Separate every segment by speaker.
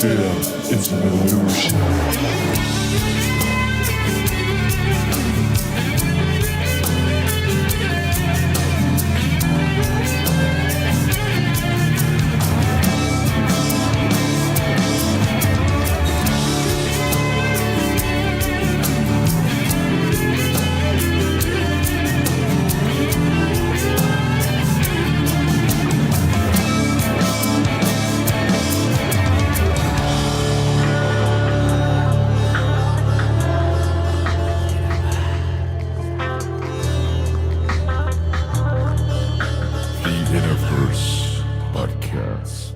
Speaker 1: fear, it's an illusion. The InnerVerse podcast.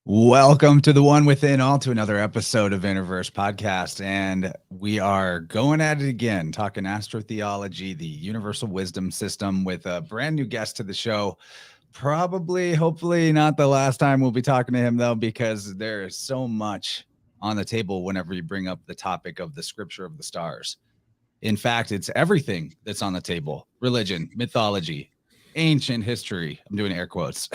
Speaker 2: Welcome to the One Within, all to another episode of InnerVerse podcast. And we are going at it again, talking astrotheology, the universal wisdom system, with a brand new guest to the show. Probably, hopefully not the last time we'll be talking to him, though, because there is so much on the table whenever you bring up the topic of the scripture of the stars. In fact, it's everything that's on the table: religion, mythology, ancient history. I'm doing air quotes.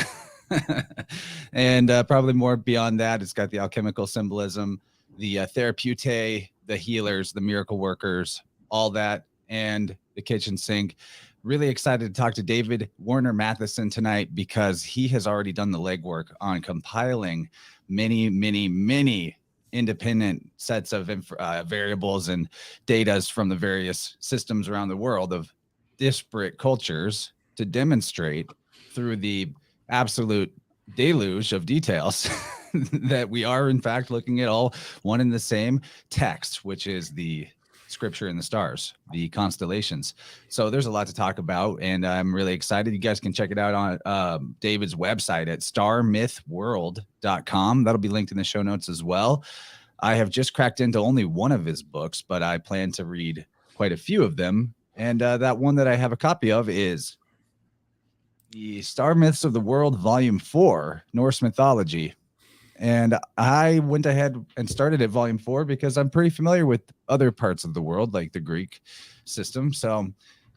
Speaker 2: And probably more beyond that. It's got the alchemical symbolism, the therapeutae, the healers, the miracle workers, all that, and the kitchen sink. Really excited to talk to David Warner Mathisen tonight, because he has already done the legwork on compiling many independent sets of variables and datas from the various systems around the world of disparate cultures to demonstrate through the absolute deluge of details that we are in fact looking at all one and the same text, which is the scripture in the stars, the constellations. So there's a lot to talk about, and I'm really excited. You guys can check it out on David's website at starmythworld.com. That'll be linked in the show notes as well. I have just cracked into only one of his books, but I plan to read quite a few of them. And that one that I have a copy of is the Star Myths of the World, Volume 4, Norse Mythology. And I went ahead and started at Volume 4 because I'm pretty familiar with other parts of the world, like the Greek system. So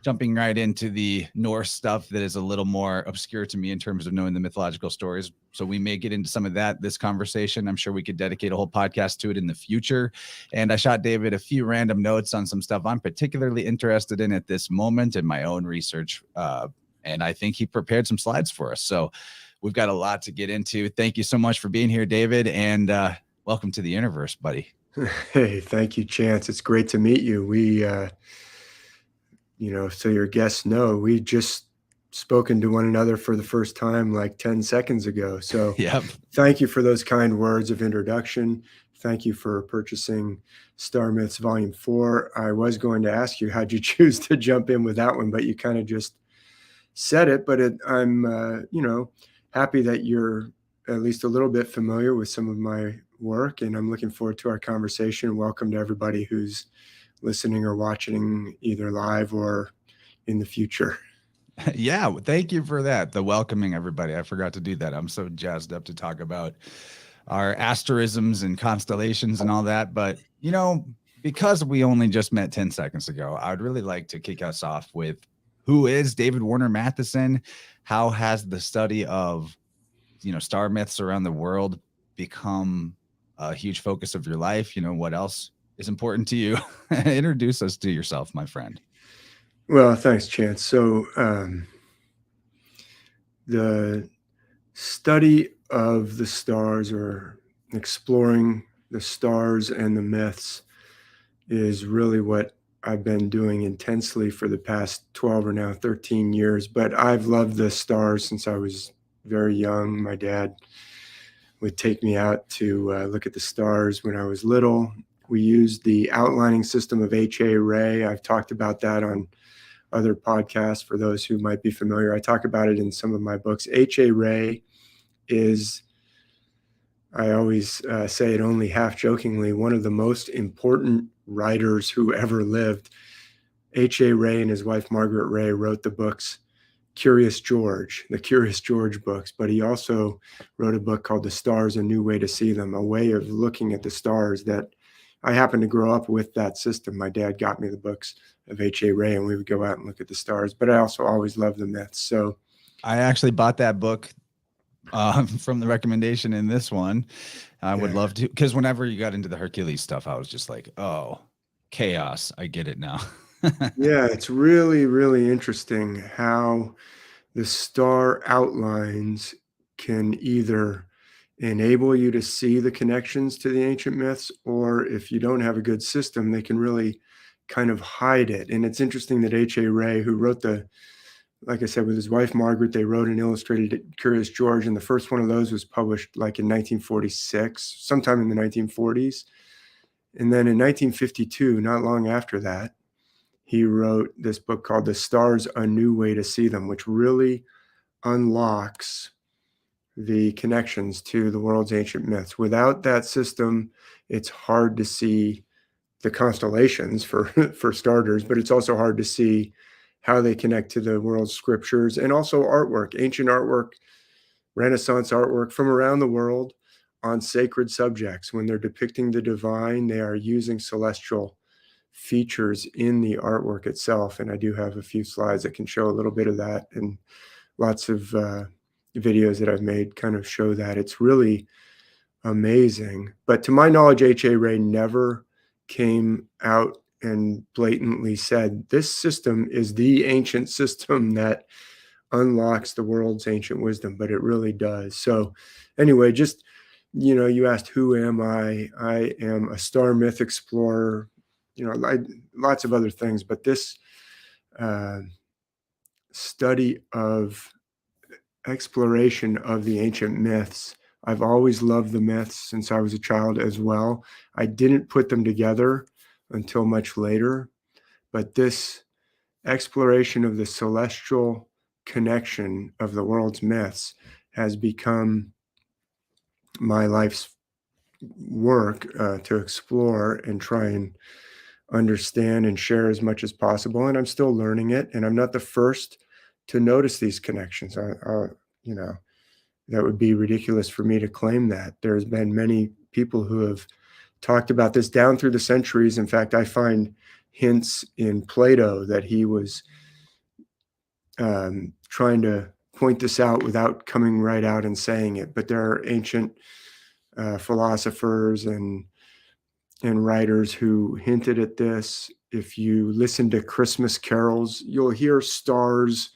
Speaker 2: jumping right into the Norse stuff that is a little more obscure to me in terms of knowing the mythological stories. So we may get into some of that this conversation. I'm sure we could dedicate a whole podcast to it in the future. And I shot David a few random notes on some stuff I'm particularly interested in at this moment in my own research. And I think he prepared some slides for us. So we've got a lot to get into. Thank you so much for being here, David. And welcome to the InnerVerse, buddy.
Speaker 3: Hey, thank you, Chance. It's great to meet you. We, so your guests know, we just spoken to one another for the first time like 10 seconds ago. So
Speaker 2: Yep.
Speaker 3: Thank you for those kind words of introduction. Thank you for purchasing Star Myths Volume 4. I was going to ask you, how'd you choose to jump in with that one, but you kind of just said it. But I'm, happy that you're at least a little bit familiar with some of my work, and I'm looking forward to our conversation. Welcome to everybody who's listening or watching either live or in the future.
Speaker 2: Yeah, thank you for that. The welcoming everybody. I forgot to do that. I'm so jazzed up to talk about our asterisms and constellations and all that. But, because we only just met 10 seconds ago, I would really like to kick us off with, who is David Warner Mathisen? How has the study of, star myths around the world become a huge focus of your life? What else is important to you? Introduce us to yourself, my friend.
Speaker 3: Well, thanks, Chance. So the study of the stars, or exploring the stars and the myths, is really what I've been doing intensely for the past 12 or now 13 years. But I've loved the stars since I was very young. My dad would take me out to look at the stars when I was little. We used the outlining system of H.A. Rey. I've talked about that on other podcasts for those who might be familiar. I talk about it in some of my books. H.A. Rey is, I always say it only half jokingly, one of the most important writers who ever lived. H.A. Rey and his wife Margaret Rey wrote the books the Curious George books, but he also wrote a book called The Stars, A New Way to See Them, a way of looking at the stars that I happened to grow up with that system. My dad got me the books of H.A. Rey, and we would go out and look at the stars, but I also always loved the myths. So
Speaker 2: I actually bought that book from the recommendation in this one. I would
Speaker 3: Yeah.
Speaker 2: love to, because whenever you got into the Hercules stuff, I was just like, oh, chaos. I get it now.
Speaker 3: Yeah, it's really, really interesting how the star outlines can either enable you to see the connections to the ancient myths, or if you don't have a good system, they can really kind of hide it. And it's interesting that H.A. Ray, who wrote like I said, with his wife Margaret, they wrote and illustrated Curious George, and the first one of those was published like in 1946, sometime in the 1940s. And then in 1952, not long after that, he wrote this book called The Stars, A New Way to See Them, which really unlocks the connections to the world's ancient myths. Without that system, it's hard to see the constellations for for starters, but it's also hard to see how they connect to the world's scriptures and also artwork, ancient artwork, Renaissance artwork from around the world on sacred subjects. When they're depicting the divine, they are using celestial features in the artwork itself. And I do have a few slides that can show a little bit of that, and lots of videos that I've made kind of show that. It's really amazing. But to my knowledge, H.A. Ray never came out and blatantly said, this system is the ancient system that unlocks the world's ancient wisdom, but it really does. So anyway, just, you asked, who am I? I am a star myth explorer, lots of other things, but this study of exploration of the ancient myths. I've always loved the myths since I was a child as well. I didn't put them together until much later, but this exploration of the celestial connection of the world's myths has become my life's work to explore and try and understand and share as much as possible. And I'm still learning it, and I'm not the first to notice these connections. That would be ridiculous for me to claim that. There's been many people who have talked about this down through the centuries. In fact, I find hints in Plato that he was trying to point this out without coming right out and saying it. But there are ancient philosophers and writers who hinted at this. If you listen to Christmas carols, you'll hear stars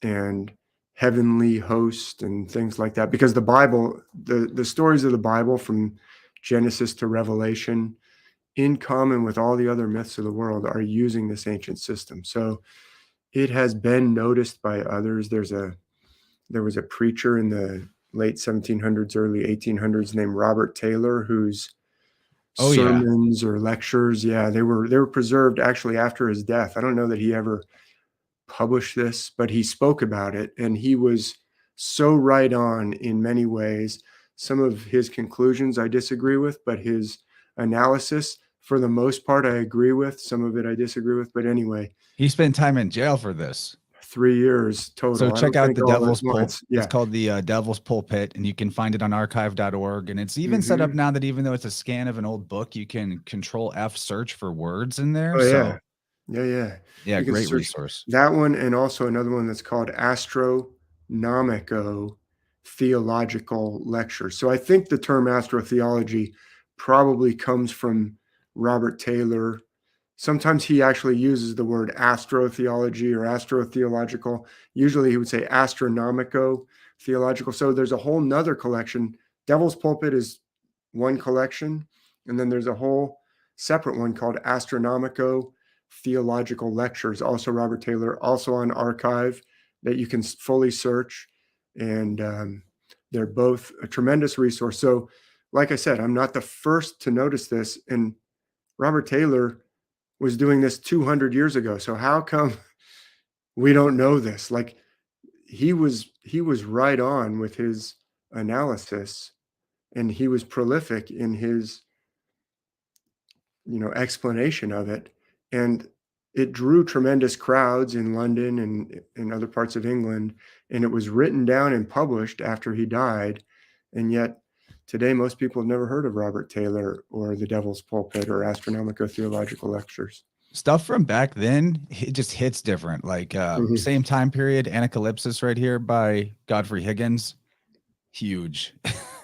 Speaker 3: and heavenly host and things like that, because the Bible, the stories of the Bible from Genesis to Revelation, in common with all the other myths of the world, are using this ancient system. So it has been noticed by others. There was a preacher in the late 1700s, early 1800s named Robert Taylor, whose sermons or lectures, they were preserved actually after his death. I don't know that he ever published this, but he spoke about it, and he was so right on in many ways. Some of his conclusions I disagree with, but his analysis, for the most part, I agree with. Some of it I disagree with, but anyway.
Speaker 2: He spent time in jail for this.
Speaker 3: 3 years total.
Speaker 2: So check out the Devil's Pulpit.
Speaker 3: Yeah.
Speaker 2: It's called the Devil's Pulpit, and you can find it on archive.org. And it's even set up now that even though it's a scan of an old book, you can Control F search for words in there.
Speaker 3: Oh,
Speaker 2: yeah.
Speaker 3: Yeah,
Speaker 2: great resource.
Speaker 3: That one, and also another one that's called Astro-theological lectures. So I think the term astrotheology probably comes from Robert Taylor. Sometimes he actually uses the word astrotheology or astrotheological. Usually he would say astronomico-theological. So there's a whole nother collection. Devil's Pulpit is one collection, and then there's a whole separate one called Astronomico-theological lectures, also Robert Taylor, also on archive, that you can fully search. And they're both a tremendous resource. So like I said, I'm not the first to notice this. And Robert Taylor was doing this 200 years ago. So how come we don't know this? Like, he was right on with his analysis, and he was prolific in his explanation of it, and it drew tremendous crowds in London and in other parts of England, and it was written down and published after he died. And yet today, most people have never heard of Robert Taylor or the Devil's Pulpit or Astronomico-theological lectures.
Speaker 2: Stuff from back then, it just hits different. Like same time period, Anacalypsis right here by Godfrey Higgins. huge.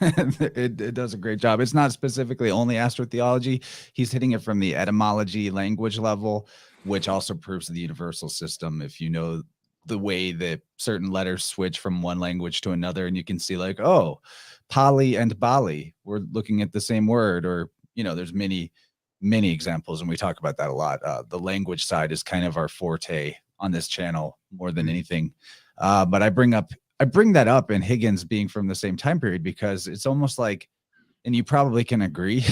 Speaker 2: It does a great job. It's not specifically only astrotheology. He's hitting it from the etymology language level, which also proves the universal system. If you know the way that certain letters switch from one language to another, and you can see like, oh, Pali and Bali, we're looking at the same word, or, you know, there's many examples, and we talk about that a lot. The language side is kind of our forte on this channel more than anything. But I bring that up in Higgins being from the same time period because it's almost like, and you probably can agree,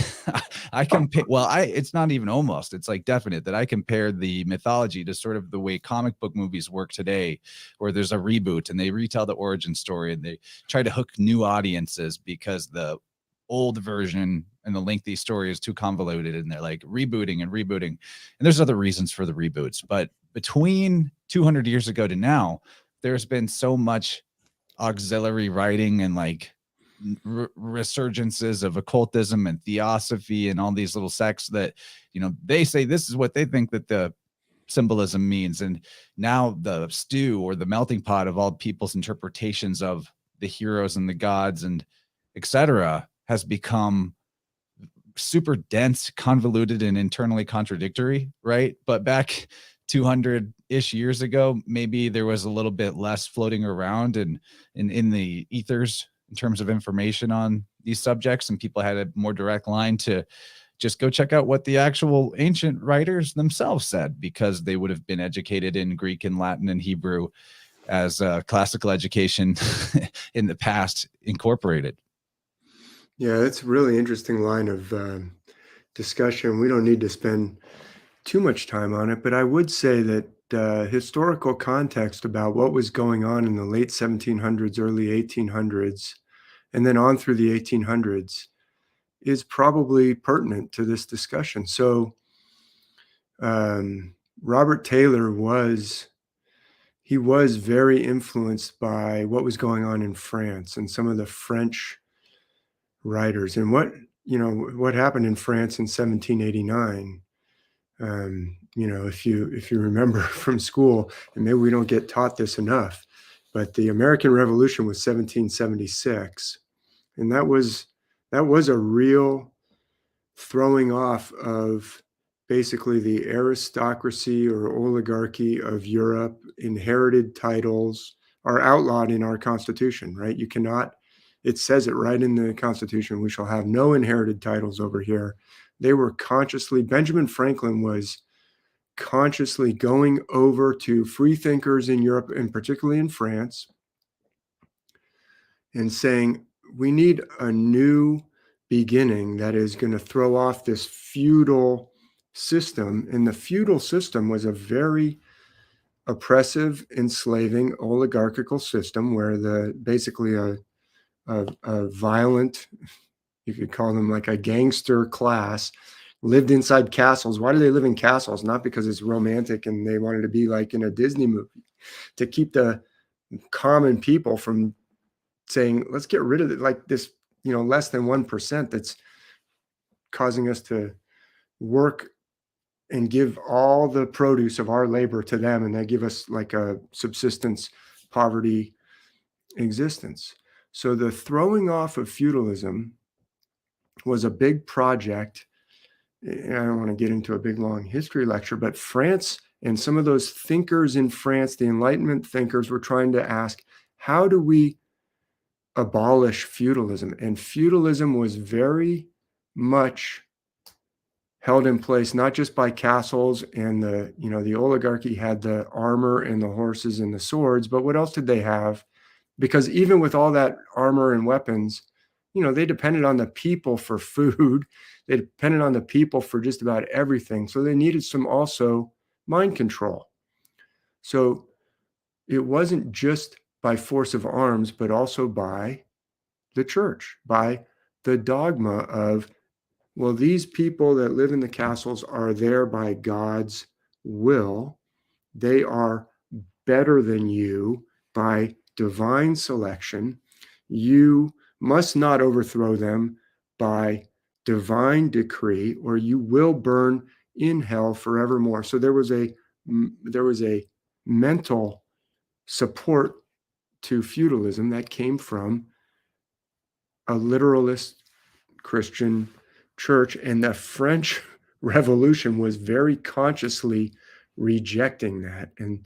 Speaker 2: I compare, well, it's not even almost, it's like definite that I compared the mythology to sort of the way comic book movies work today, where there's a reboot and they retell the origin story and they try to hook new audiences because the old version and the lengthy story is too convoluted, and they're like rebooting. And there's other reasons for the reboots, but between 200 years ago to now, there's been so much auxiliary writing and like resurgences of occultism and theosophy and all these little sects that, you know, they say this is what they think that the symbolism means, and now the stew or the melting pot of all people's interpretations of the heroes and the gods and etc. has become super dense, convoluted, and internally contradictory, right? But back 200-ish years ago, maybe there was a little bit less floating around and in the ethers in terms of information on these subjects, and people had a more direct line to just go check out what the actual ancient writers themselves said, because they would have been educated in Greek and Latin and Hebrew as classical education in the past incorporated.
Speaker 3: Yeah, it's a really interesting line of discussion. We don't need to spend too much time on it, but I would say that historical context about what was going on in the late 1700s, early 1800s, and then on through the 1800s is probably pertinent to this discussion. So Robert Taylor was very influenced by what was going on in France and some of the French writers, and what happened in France in 1789. If you remember from school, and maybe we don't get taught this enough, but the American Revolution was 1776, and that was a real throwing off of basically the aristocracy or oligarchy of Europe. Inherited titles are outlawed in our Constitution, right? You cannot, it says it right in the Constitution, we shall have no inherited titles over here. They were Benjamin Franklin was consciously going over to free thinkers in Europe, and particularly in France, and saying, we need a new beginning that is going to throw off this feudal system. And the feudal system was a very oppressive, enslaving, oligarchical system where basically a violent, you could call them like a gangster class, lived inside castles. Why do they live in castles? Not because it's romantic and they wanted to be like in a Disney movie, to keep the common people from saying, let's get rid of it, like this, less than 1% that's causing us to work and give all the produce of our labor to them, and they give us like a subsistence poverty existence. So the throwing off of feudalism was a big project. And I don't want to get into a big long history lecture, but France and some of those thinkers in France, the Enlightenment thinkers, were trying to ask, how do we abolish feudalism? And feudalism was very much held in place, not just by castles and the oligarchy had the armor and the horses and the swords, but what else did they have? Because even with all that armor and weapons, they depended on the people for food. They depended on the people for just about everything. So they needed some also mind control. So it wasn't just by force of arms, but also by the church, by the dogma of, well, these people that live in the castles are there by God's will. They are better than you by divine selection. You must not overthrow them by divine decree, or you will burn in hell forevermore. So there was a mental support to feudalism that came from a literalist Christian church, and the French Revolution was very consciously rejecting that and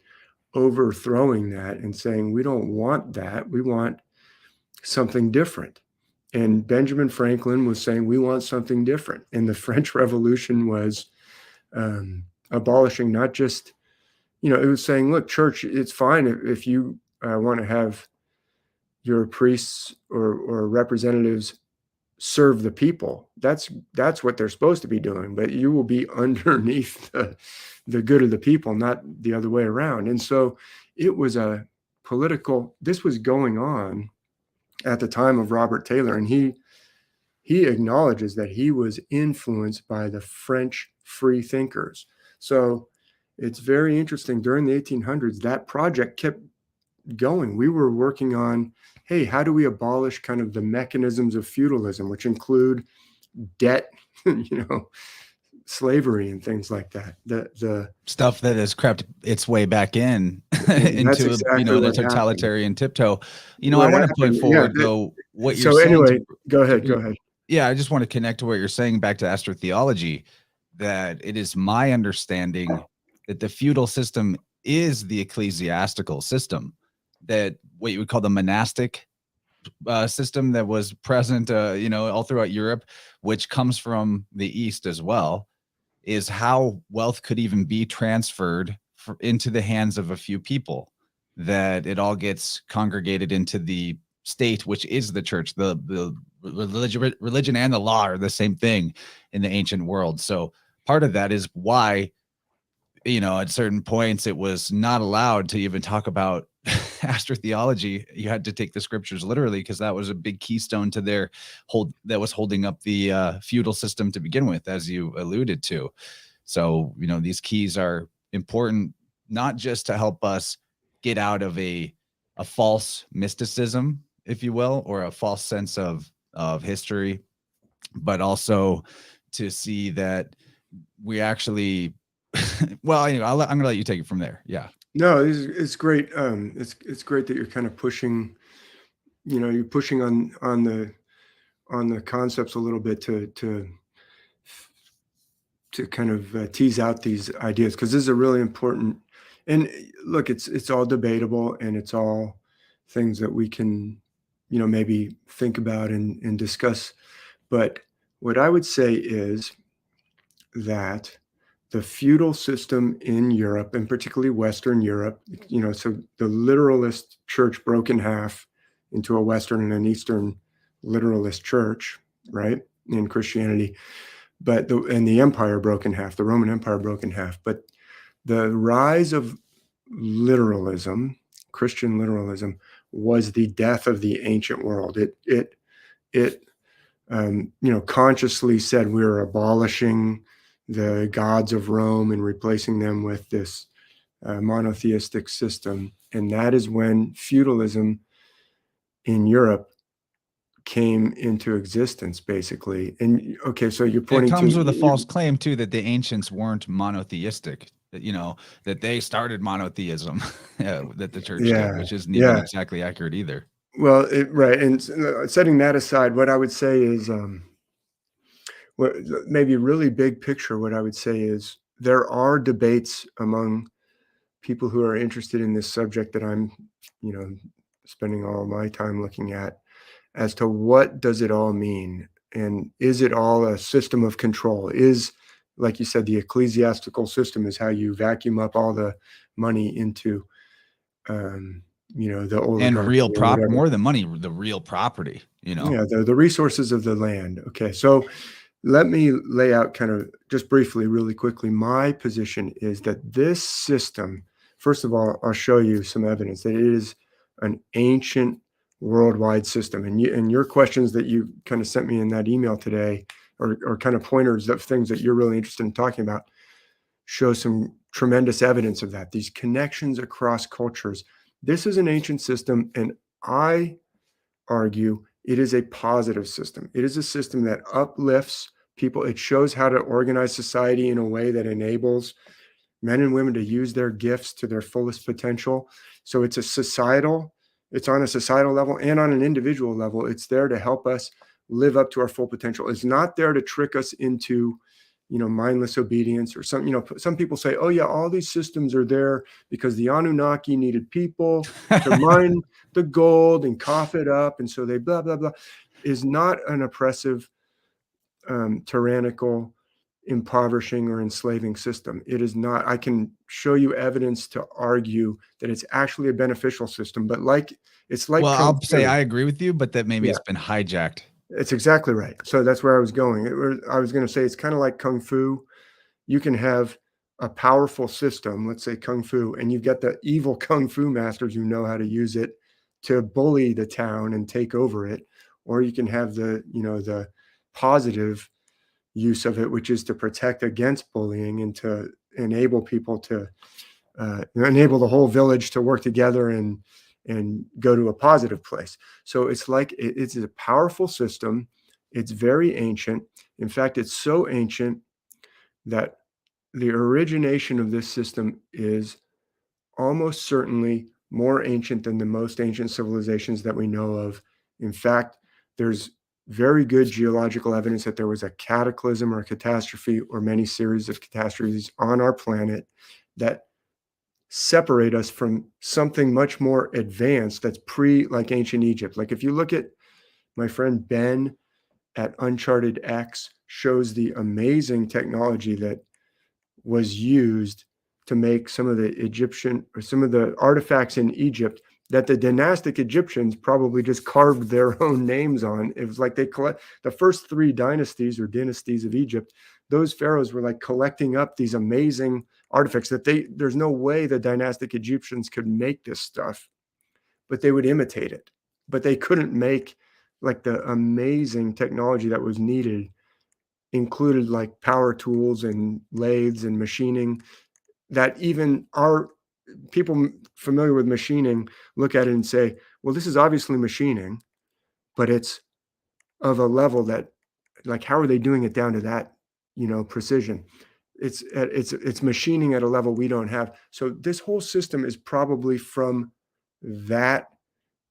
Speaker 3: overthrowing that and saying, we don't want that. We want something different. And Benjamin Franklin was saying, we want something different. And the French Revolution was abolishing not just, it was saying, look, church, it's fine if you want to have your priests or representatives serve the people. That's what they're supposed to be doing, but you will be underneath the good of the people, not the other way around. And so it was this was going on at the time of Robert Taylor, and he acknowledges that he was influenced by the French free thinkers. So it's very interesting. During the 1800s, that project kept going. We were working on, hey, how do we abolish kind of the mechanisms of feudalism, which include debt, slavery and things like that. The
Speaker 2: stuff that has crept its way back into exactly the totalitarian tiptoe. I want to put forward though what you're saying.
Speaker 3: So anyway, go ahead.
Speaker 2: Yeah, I just want to connect to what you're saying back to astrotheology, that it is my understanding that the feudal system is the ecclesiastical system, that what you would call the monastic system that was present, all throughout Europe, which comes from the East as well, is how wealth could even be transferred into the hands of a few people, that it all gets congregated into the state, which is the church. The religion and the law are the same thing in the ancient world. So part of that is why, at certain points it was not allowed to even talk about astrotheology. You had to take the scriptures literally, because that was a big keystone to their that was holding up the feudal system to begin with, as you alluded to. So, these keys are important, not just to help us get out of a false mysticism, if you will, or a false sense of history, but also to see that we actually well, anyway, I'm going to let you take it from there. Yeah.
Speaker 3: No, it's great. It's great that you're kind of pushing, you're pushing on the concepts a little bit to kind of tease out these ideas, because this is a really important. And look, it's all debatable, and it's all things that we can, maybe think about and discuss. But what I would say is that the feudal system in Europe, and particularly Western Europe, so the literalist church broke in half into a Western and an Eastern literalist church, right, in Christianity, and the empire broke in half, the Roman Empire broke in half. But the rise of literalism, Christian literalism, was the death of the ancient world. It consciously said we're abolishing the gods of Rome and replacing them with this monotheistic system. And that is when feudalism in Europe came into existence, basically. And okay, so you're pointing to—
Speaker 2: It comes with a false claim too, that the ancients weren't monotheistic, that they started monotheism, that the church did, which isn't even exactly accurate either.
Speaker 3: Well, right. And setting that aside, what I would say is, maybe really big picture, what I would say is there are debates among people who are interested in this subject that I'm, spending all my time looking at, as to what does it all mean? And is it all a system of control? Is, like you said, the ecclesiastical system is how you vacuum up all the money into, the old
Speaker 2: and real more than money, the real property,
Speaker 3: the resources of the land. Okay, so let me lay out kind of just briefly, really quickly. My position is that this system, first of all, I'll show you some evidence that it is an ancient worldwide system. And your questions that you kind of sent me in that email today, or kind of pointers of things that you're really interested in talking about, show some tremendous evidence of that. These connections across cultures. This is an ancient system, and I argue it is a positive system. It is a system that uplifts people. It shows how to organize society in a way that enables men and women to use their gifts to their fullest potential. So it's a societal It's on a societal level and on an individual level. It's there to help us live up to our full potential. It's not there to trick us into, mindless obedience or some, some people say, oh yeah, all these systems are there because the Anunnaki needed people to mine the gold and cough it up. And so they blah, blah, blah. Is not an oppressive, tyrannical, impoverishing or enslaving system. It is not. I can show you evidence to argue that it's actually a beneficial system, but it's like
Speaker 2: Well,
Speaker 3: Kung
Speaker 2: I'll say
Speaker 3: Fu.
Speaker 2: I agree with you, but that maybe
Speaker 3: Yeah.
Speaker 2: it's been hijacked.
Speaker 3: It's exactly right. So that's where I was going. I was going to say it's kind of like Kung Fu. You can have a powerful system, let's say Kung Fu, and you've got the evil Kung Fu masters who know how to use it to bully the town and take over it. Or you can have the positive use of it, which is to protect against bullying and to enable people to enable the whole village to work together and go to a positive place. So it's like it's a powerful system. It's very ancient. In fact, it's so ancient that the origination of this system is almost certainly more ancient than the most ancient civilizations that we know of. In fact, there's very good geological evidence that there was a cataclysm or a catastrophe or many series of catastrophes on our planet that separate us from something much more advanced that's like ancient Egypt. Like if you look at my friend Ben at Uncharted X, shows the amazing technology that was used to make some of the Egyptian or some of the artifacts in Egypt that the dynastic Egyptians probably just carved their own names on. It was like they collect the first 3 dynasties or dynasties of Egypt. Those pharaohs were like collecting up these amazing artifacts that there's no way the dynastic Egyptians could make this stuff, but they would imitate it. But they couldn't make like the amazing technology that was needed, included like power tools and lathes and machining, that even our people familiar with machining look at it and say, well, this is obviously machining, but it's of a level that, like, how are they doing it down to that, precision? It's machining at a level we don't have. So this whole system is probably from that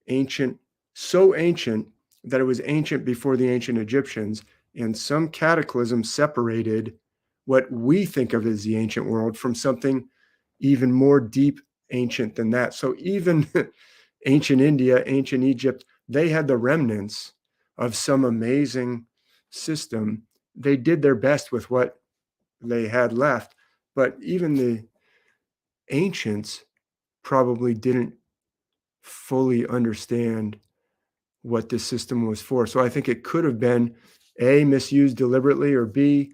Speaker 3: ancient, so ancient that it was ancient before the ancient Egyptians, and some cataclysm separated what we think of as the ancient world from something even more deep ancient than that. So even ancient India, ancient Egypt, they had the remnants of some amazing system. They did their best with what they had left, but even the ancients probably didn't fully understand what this system was for. So I think it could have been A, misused deliberately, or B,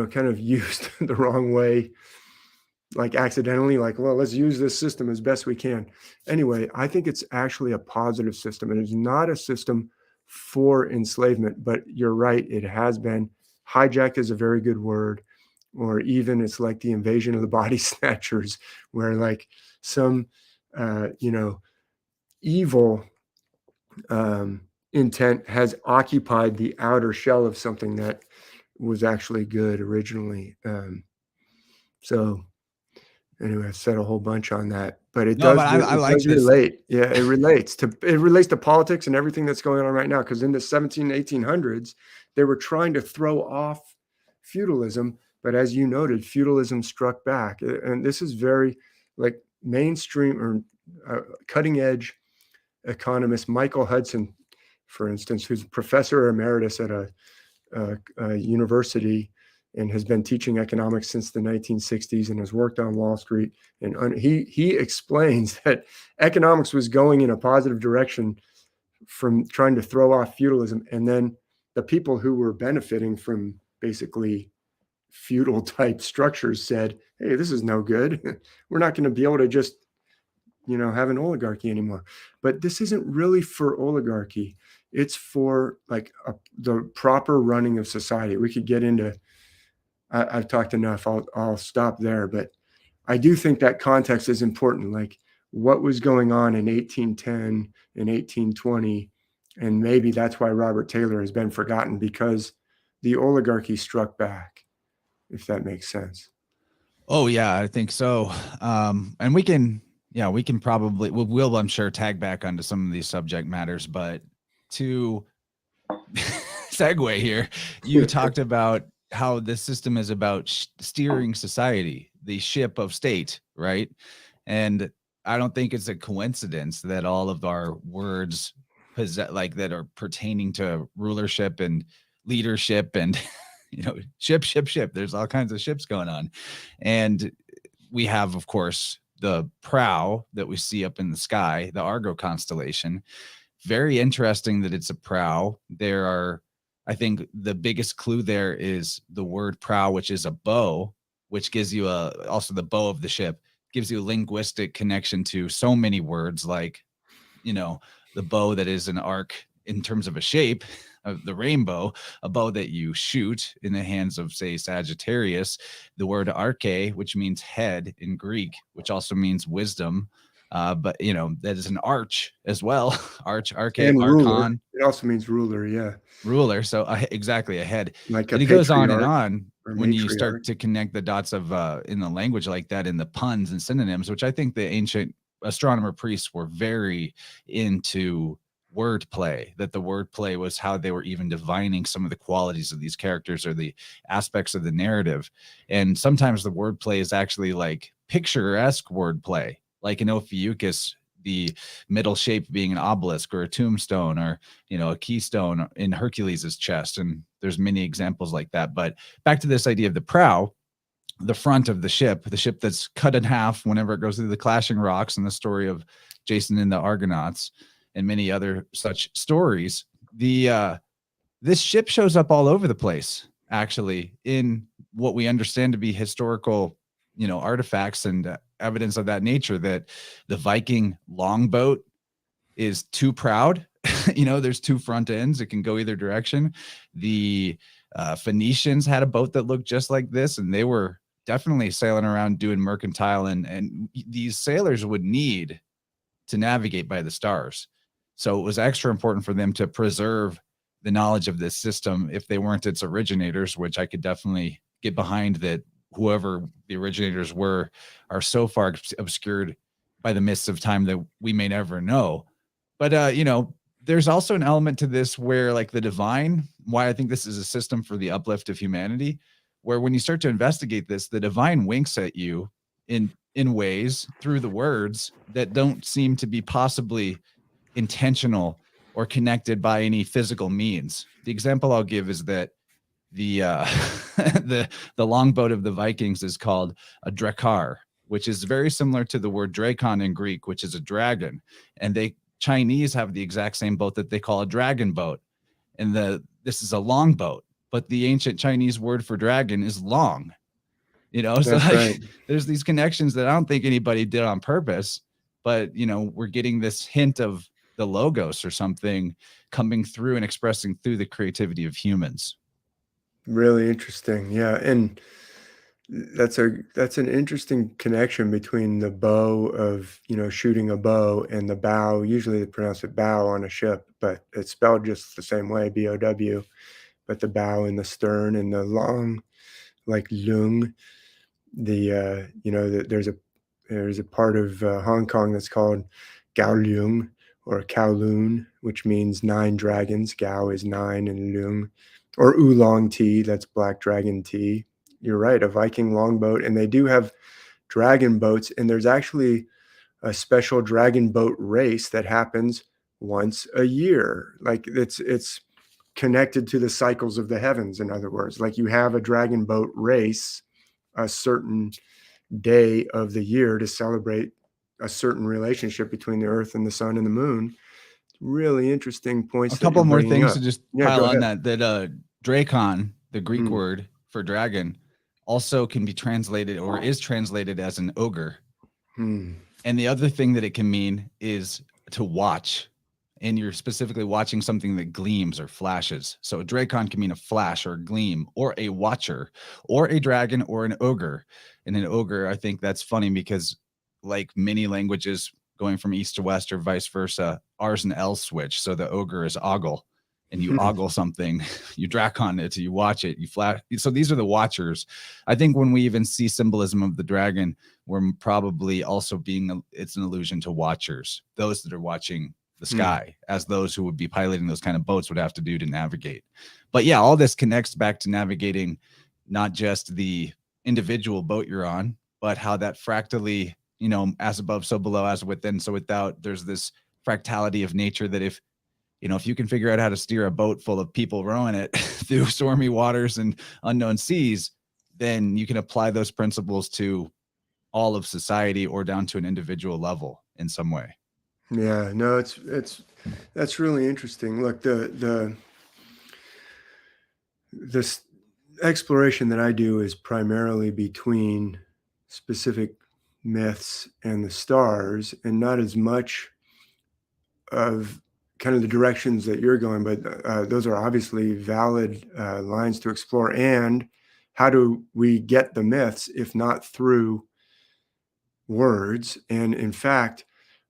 Speaker 3: kind of used the wrong way, like accidentally, like, well, let's use this system as best we can. Anyway, I think it's actually a positive system. It is not a system for enslavement, but you're right, it has been. Hijacked is a very good word, or even it's like the invasion of the body snatchers, where like some, evil intent has occupied the outer shell of something that was actually good originally. So anyway, I've said a whole bunch on that, but it
Speaker 2: No,
Speaker 3: does
Speaker 2: but I like
Speaker 3: does
Speaker 2: this.
Speaker 3: relate. Yeah, it relates to politics and everything that's going on right now. Because in the 1800s, they were trying to throw off feudalism, but as you noted, feudalism struck back, and this is very like mainstream or cutting edge economist Michael Hudson, for instance, who's professor emeritus at a university and has been teaching economics since the 1960s and has worked on Wall Street. And he explains that economics was going in a positive direction from trying to throw off feudalism. And then the people who were benefiting from basically feudal type structures said, hey, this is no good. We're not going to be able to just have an oligarchy anymore. But this isn't really for oligarchy. It's for like the proper running of society. We could get into, I've talked enough. I'll stop there. But I do think that context is important. Like what was going on in 1810 and 1820. And maybe that's why Robert Taylor has been forgotten, because the oligarchy struck back, if that makes sense.
Speaker 2: Oh yeah, I think so. And we can Yeah, we can probably, we'll, I'm sure, tag back onto some of these subject matters, but to segue here, you talked about how this system is about steering society, the ship of state, right? And I don't think it's a coincidence that all of our words like that are pertaining to rulership and leadership and ship. There's all kinds of ships going on. And we have, of course, the prow that we see up in the sky, the Argo constellation. Very interesting that it's a prow. There are, I think the biggest clue there is the word prow, which is a bow, which gives you also the bow of the ship, gives you a linguistic connection to so many words, like, the bow that is an arc in terms of a shape of the rainbow, a bow that you shoot in the hands of, say, Sagittarius, the word arche, which means head in Greek, which also means wisdom. But that is an arch as well. Arche,
Speaker 3: and ruler.
Speaker 2: archon.
Speaker 3: It also means ruler. Yeah.
Speaker 2: Ruler. So exactly, a head.
Speaker 3: Like a
Speaker 2: And it goes on and
Speaker 3: patriarch
Speaker 2: on
Speaker 3: or
Speaker 2: when you start
Speaker 3: matriarch.
Speaker 2: to connect the dots of in the language like that, in the puns and synonyms, which I think the ancient astronomer priests were very into wordplay, that the wordplay was how they were even divining some of the qualities of these characters or the aspects of the narrative. And sometimes the wordplay is actually like picturesque wordplay, like in Ophiuchus, the middle shape being an obelisk or a tombstone, or a keystone in Hercules' chest. And there's many examples like that. But back to this idea of the prow, the front of the ship that's cut in half whenever it goes through the clashing rocks, and the story of Jason and the Argonauts and many other such stories. This ship shows up all over the place, actually, in what we understand to be historical, artifacts and evidence of that nature, that the Viking longboat is too proud. There's two front ends. It can go either direction. The Phoenicians had a boat that looked just like this, and they were definitely sailing around doing mercantile, and these sailors would need to navigate by the stars. So it was extra important for them to preserve the knowledge of this system if they weren't its originators, which I could definitely get behind, that whoever the originators were are so far obscured by the mists of time that we may never know. But there's also an element to this where, like, the divine, why I think this is a system for the uplift of humanity, where when you start to investigate this, the divine winks at you in ways through the words that don't seem to be possibly intentional or connected by any physical means. The example I'll give is that the the longboat of the Vikings is called a drekar, which is very similar to the word drakon in Greek, which is a dragon. And Chinese have the exact same boat that they call a dragon boat. And this is a longboat, but the ancient Chinese word for dragon is long. So
Speaker 3: right.
Speaker 2: There's these connections that I don't think anybody did on purpose, but we're getting this hint of the logos or something coming through and expressing through the creativity of humans.
Speaker 3: Really interesting. Yeah. And that's an interesting connection between the bow of, shooting a bow, and the bow. Usually they pronounce it bow on a ship, but it's spelled just the same way, BOW. But the bow and the stern, and the long, like lung. There's a part of Hong Kong that's called Kowloon or Kowloon, which means 9 dragons. Gao is 9 and Lung, or oolong tea, that's black dragon tea. You're right, a Viking longboat, and they do have dragon boats, and there's actually a special dragon boat race that happens once a year. Like it's connected to the cycles of the heavens. In other words, like you have a dragon boat race a certain day of the year to celebrate a certain relationship between the earth and the sun and the moon. Really interesting points.
Speaker 2: A couple more things
Speaker 3: up.
Speaker 2: to just
Speaker 3: Yeah,
Speaker 2: pile on
Speaker 3: ahead.
Speaker 2: that drakon, the Greek
Speaker 3: Mm.
Speaker 2: word for dragon, also can be translated, or is translated, as an ogre.
Speaker 3: Hmm.
Speaker 2: And the other thing that it can mean is to watch. And you're specifically watching something that gleams or flashes. So a drakon can mean a flash or a gleam, or a watcher, or a dragon, or an ogre. And an ogre, I think that's funny because, like many languages going from east to west or vice versa, R's and L's switch. So the ogre is ogle. and you ogle something, you dracon it, you watch it, you flash. So these are the watchers. I think when we even see symbolism of the dragon, we're probably also it's an allusion to watchers, those that are watching the sky, as those who would be piloting those kind of boats would have to do to navigate. But yeah, all this connects back to navigating not just the individual boat you're on, but how that fractally, as above, so below, as within, so without, there's this fractality of nature that if you can figure out how to steer a boat full of people rowing it through stormy waters and unknown seas, then you can apply those principles to all of society or down to an individual level in some way.
Speaker 3: Yeah, no, that's really interesting. Look, this exploration that I do is primarily between specific myths and the stars, and not as much of kind of the directions that you're going, but those are obviously valid lines to explore. And how do we get the myths if not through words? And in fact,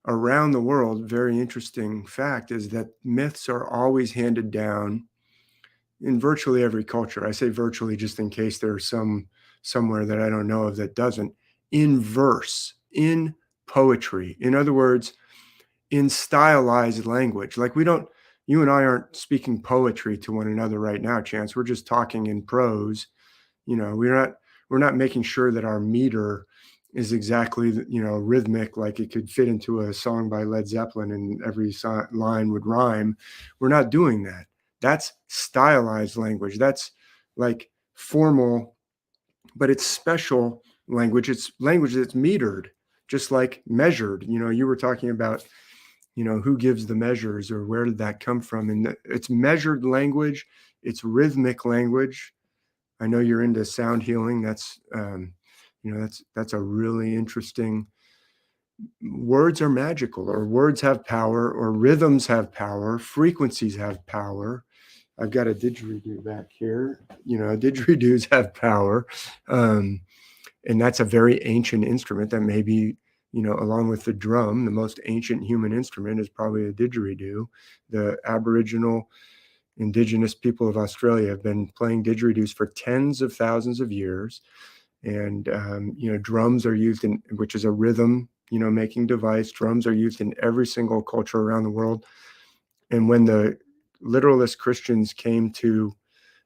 Speaker 3: around the world, very interesting fact is that myths are always handed down in virtually every culture. I say virtually just in case there's somewhere that I don't know of that doesn't, in verse, in poetry. In other words, in stylized language. Like you and I aren't speaking poetry to one another right now, Chance. We're just talking in prose. We're not making sure that our meter is exactly, rhythmic, like it could fit into a song by Led Zeppelin and every line would rhyme. We're not doing that. That's stylized language. That's like formal, but it's special language. It's language that's metered, just like measured. You were talking about, who gives the measures or where did that come from? And it's measured language. It's rhythmic language. I know you're into sound healing. That's, that's a really interesting. Words are magical, or words have power, or rhythms have power, frequencies have power. I've got a didgeridoo back here. Didgeridoos have power. And that's a very ancient instrument that maybe, along with the drum, the most ancient human instrument is probably a didgeridoo. The Aboriginal indigenous people of Australia have been playing didgeridoos for tens of thousands of years. And, drums are used which is a rhythm, making device. Drums are used in every single culture around the world. And when the literalist Christians came to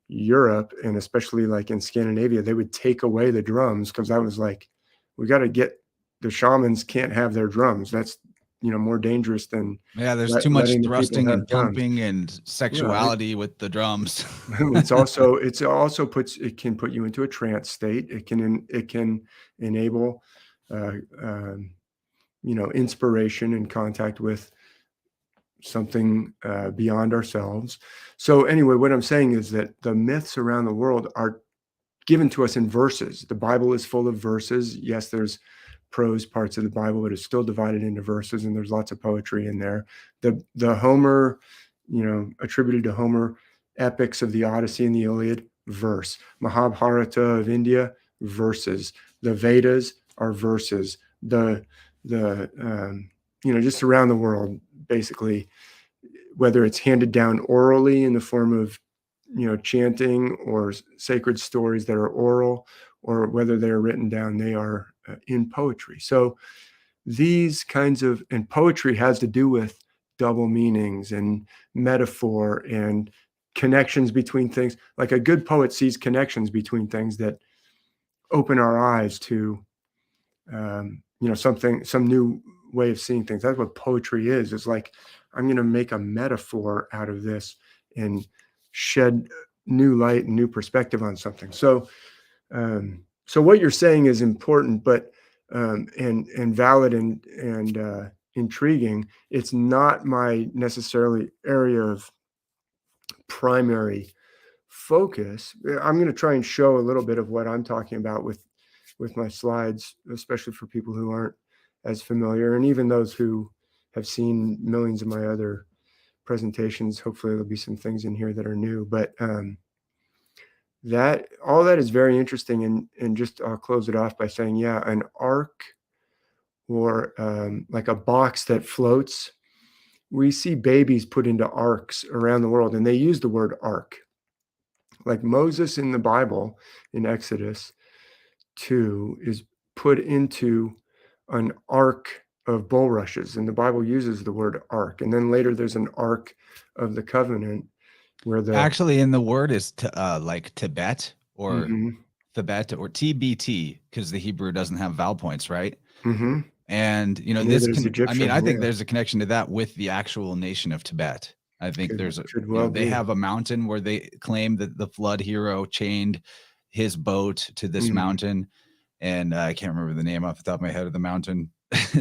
Speaker 3: Europe, and especially like in Scandinavia, they would take away the drums because I was like, we got to get the shamans can't have their drums. That's more dangerous than
Speaker 2: there's too much thrusting and pumping
Speaker 3: drums.
Speaker 2: And sexuality with the drums.
Speaker 3: It can put you into a trance state. It can enable inspiration and contact with something beyond ourselves. So anyway, what I'm saying is that the myths around the world are given to us in verses. The Bible is full of verses. Yes, there's prose parts of the Bible, but it's still divided into verses, and there's lots of poetry in there. The Homer, attributed to Homer, epics of the Odyssey and the Iliad, verse. Mahabharata of India, verses. The Vedas are verses. Just around the world, basically, whether it's handed down orally in the form of, chanting or sacred stories that are oral, or whether they're written down, they are in poetry. So these kinds of, and poetry has to do with double meanings and metaphor and connections between things. Like a good poet sees connections between things that open our eyes to, some new way of seeing things. That's what poetry is. It's like, I'm going to make a metaphor out of this and shed new light and new perspective on something. So what you're saying is important, but and valid and intriguing. It's not my necessarily area of primary focus. I'm going to try and show a little bit of what I'm talking about with my slides, especially for people who aren't as familiar, and even those who have seen millions of my other presentations. Hopefully there'll be some things in here that are new, but that all that is very interesting. And just I'll close it off by saying, yeah, an arc or like a box that floats we see babies put into arks around the world, and they use the word ark. Like Moses in the Bible, in Exodus 2, is put into an ark of bulrushes, and the Bible uses the word ark. And then later there's an ark of the covenant where the
Speaker 2: Actually, in the word is like Tibet or
Speaker 3: Mhm,
Speaker 2: Thibet or TBT, because the Hebrew doesn't have vowel points, right?
Speaker 3: mhm.
Speaker 2: And you know,
Speaker 3: Neither
Speaker 2: this
Speaker 3: does
Speaker 2: can, I mean,
Speaker 3: Egyptian,
Speaker 2: I think
Speaker 3: yeah.
Speaker 2: there's a connection to that with the actual nation of Tibet. I think there's a,
Speaker 3: Could
Speaker 2: you know,
Speaker 3: well
Speaker 2: they
Speaker 3: be.
Speaker 2: have a mountain where they claim that the flood hero chained his boat to this
Speaker 3: Mm,
Speaker 2: mountain. And I can't remember the name off the top of my head of the mountain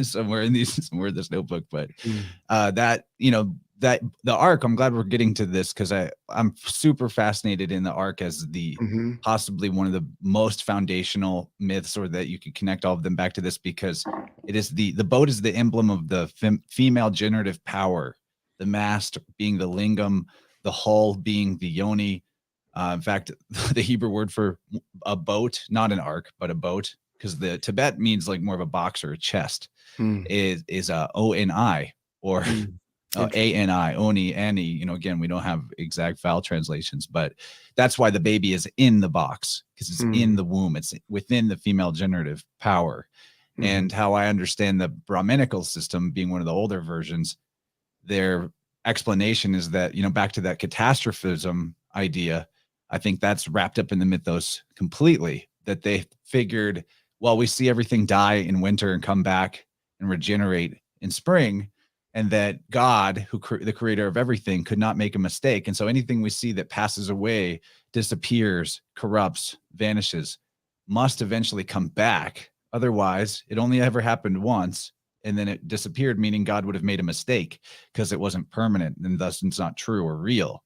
Speaker 2: somewhere in this notebook, but
Speaker 3: mm,
Speaker 2: that, you know, that the ark, I'm glad we're getting to this because I'm super fascinated in the ark as the
Speaker 3: mhm,
Speaker 2: possibly one of the most foundational myths, or that you could connect all of them back to this, because it is the boat is the emblem of the female generative power, the mast being the lingam, the hull being the yoni. In fact, the Hebrew word for a boat, not an ark, but a boat, because the Tibet means like more of a box or a chest,
Speaker 3: mm,
Speaker 2: is oni, or
Speaker 3: mm. Interesting.
Speaker 2: ani, oni, ani. You know, again, we don't have exact vowel translations, but that's why the baby is in the box, because it's
Speaker 3: Mm,
Speaker 2: in the womb. It's within the female generative power.
Speaker 3: mhm,
Speaker 2: And how I understand the Brahminical system, being one of the older versions, their explanation is that, you know, back to that catastrophism idea, I think that's wrapped up in the mythos completely, that they figured, well, we see everything die in winter and come back and regenerate in spring, and that God, who the creator of everything, could not make a mistake. And so anything we see that passes away, disappears, corrupts, vanishes, must eventually come back. Otherwise, it only ever happened once, and then it disappeared, meaning God would have made a mistake because it wasn't permanent, and thus it's not true or real.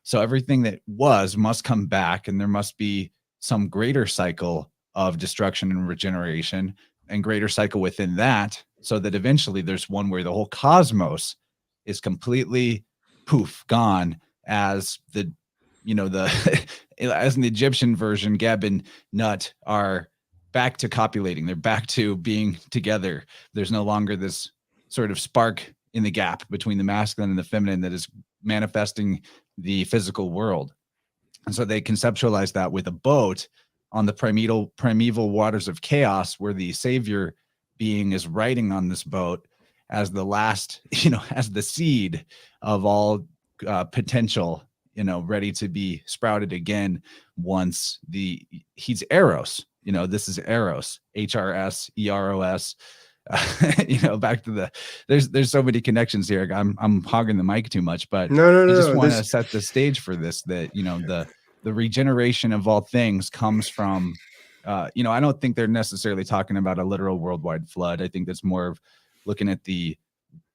Speaker 2: So everything that was must come back, and there must be some greater cycle of destruction and regeneration, and greater cycle within that, so that eventually there's one where the whole cosmos is completely poof gone, as the, you know, the as in the Egyptian version, Geb and Nut are back to copulating. They're back to being together. There's no longer this sort of spark in the gap between the masculine and the feminine that is manifesting the physical world. And so they conceptualize that with a boat on the primeval waters of chaos, where the savior being is riding on this boat as the last, you know, as the seed of all potential, you know, ready to be sprouted again once he's Eros. You know, this is Eros, HRS, EROS. You know, back to the, there's so many connections here. I'm hogging the mic too much, but
Speaker 3: No, no,
Speaker 2: I just
Speaker 3: no.
Speaker 2: want to
Speaker 3: This,
Speaker 2: set the stage for this, that, you know, the regeneration of all things comes from, you know, I don't think they're necessarily talking about a literal worldwide flood. I think that's more of looking at the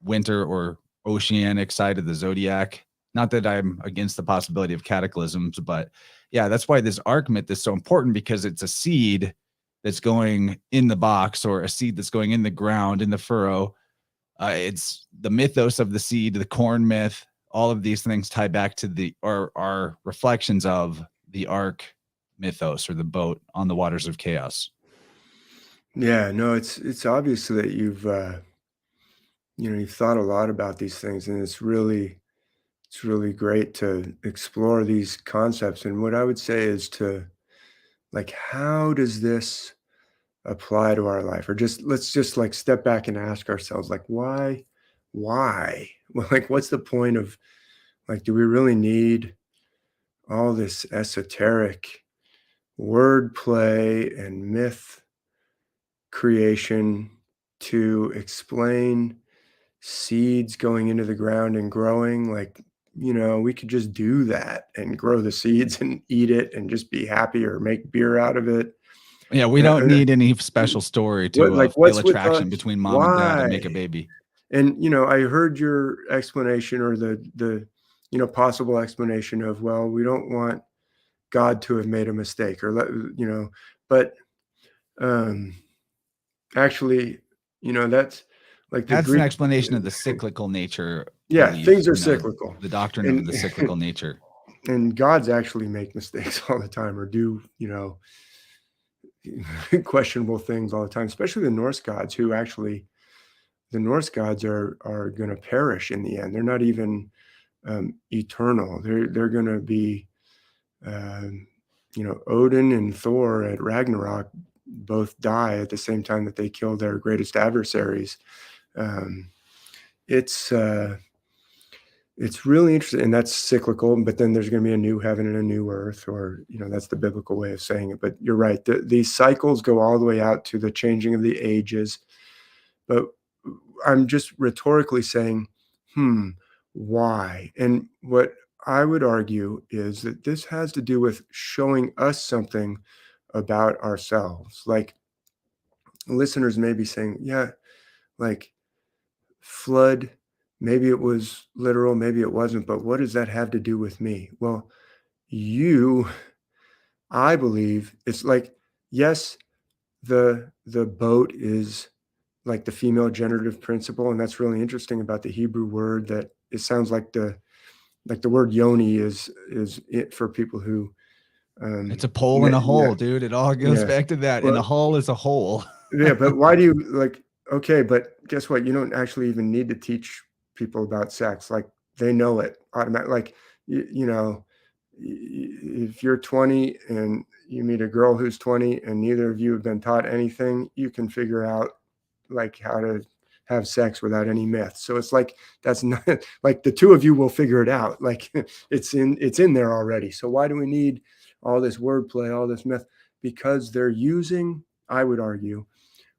Speaker 2: winter or oceanic side of the zodiac. Not that I'm against the possibility of cataclysms, but yeah, that's why this ark myth is so important, because it's a seed that's going in the box, or a seed that's going in the ground, in the furrow. It's the mythos of the seed, the corn myth. All of these things tie back to the, or are reflections of the ark mythos, or the boat on the waters of chaos.
Speaker 3: yeah, no, it's obvious that you've thought a lot about these things, and it's really great to explore these concepts. And what I would say is to, like, how does this apply to our life? Or just let's just like step back and ask ourselves, like, why? Well, like, what's the point of, like, do we really need all this esoteric wordplay and myth creation to explain seeds going into the ground and growing? Like, we could just do that and grow the seeds and eat it and just be happy, or make beer out of it.
Speaker 2: Yeah, we
Speaker 3: And,
Speaker 2: don't
Speaker 3: and
Speaker 2: need any special story
Speaker 3: what,
Speaker 2: to
Speaker 3: like,
Speaker 2: feel
Speaker 3: what's with the
Speaker 2: attraction between mom and dad and make a
Speaker 3: why?
Speaker 2: baby.
Speaker 3: And I heard your explanation, or the possible explanation of, well, we don't want God to have made a mistake, or but um actually, that's like the
Speaker 2: That's an
Speaker 3: Greek.
Speaker 2: explanation of the cyclical nature
Speaker 3: Yeah,
Speaker 2: belief,
Speaker 3: things are
Speaker 2: you know,
Speaker 3: cyclical.
Speaker 2: the doctrine of
Speaker 3: And
Speaker 2: the cyclical nature.
Speaker 3: and gods actually make mistakes all the time, or do, questionable things all the time, especially the Norse gods, who actually, the Norse gods are going to perish in the end. They're not even eternal. They're going to be, Odin and Thor at Ragnarok both die at the same time that they kill their greatest adversaries. It's really interesting, and that's cyclical, but then there's going to be a new heaven and a new earth, or, that's the biblical way of saying it. But you're right. These cycles go all the way out to the changing of the ages. But I'm just rhetorically saying, why? And what I would argue is that this has to do with showing us something about ourselves. Like, listeners may be saying, yeah, like flood, maybe it was literal, maybe it wasn't, but what does that have to do with me? Well, I believe it's like, yes, the boat is like the female generative principle, and that's really interesting about the Hebrew word, that it sounds like the word yoni is it for people who
Speaker 2: it's a pole in a hole, dude. It all goes back to that.
Speaker 3: Well,
Speaker 2: and a hole is a hole.
Speaker 3: Yeah, but why do you okay, but guess what? You don't actually even need to teach people about sex. Like, they know it automatically. Like, if you're 20 and you meet a girl who's 20 and neither of you have been taught anything, you can figure out like how to have sex without any myth. So it's like, that's not like the two of you will figure it out. Like, it's in there already. So why do we need all this wordplay, all this myth? Because they're using, I would argue,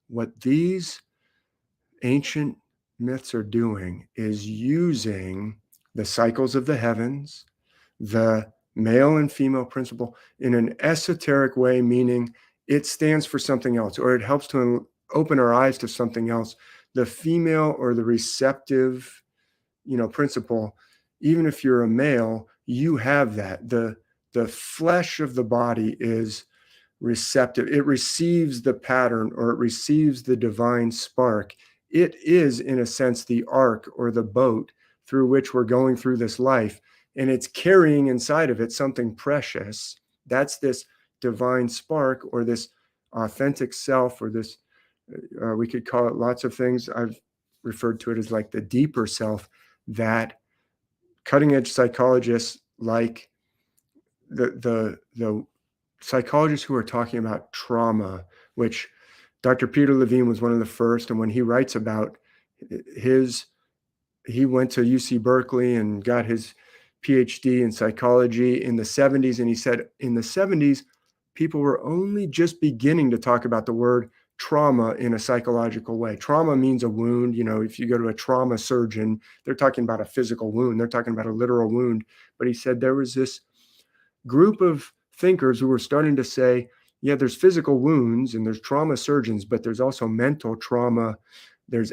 Speaker 3: what these ancient myths are doing is using the cycles of the heavens, the male and female principle, in an esoteric way, meaning it stands for something else, or it helps to open our eyes to something else. The female, or the receptive, principle, even if you're a male, you have that. The flesh of the body is receptive. It receives the pattern, or it receives the divine spark. It is, in a sense, the ark or the boat through which we're going through this life. And it's carrying inside of it something precious. That's this divine spark, or this authentic self, or this, we could call it lots of things. I've referred to it as like the deeper self, that cutting edge psychologists, like the psychologists who are talking about trauma, which Dr. Peter Levine was one of the first. And when he writes about he went to UC Berkeley and got his PhD in psychology in the 70s. And he said in the 70s, people were only just beginning to talk about the word trauma in a psychological way. Trauma means a wound. If you go to a trauma surgeon, they're talking about a physical wound. They're talking about a literal wound. But he said there was this group of thinkers who were starting to say, yeah, there's physical wounds and there's trauma surgeons, but there's also mental trauma. There's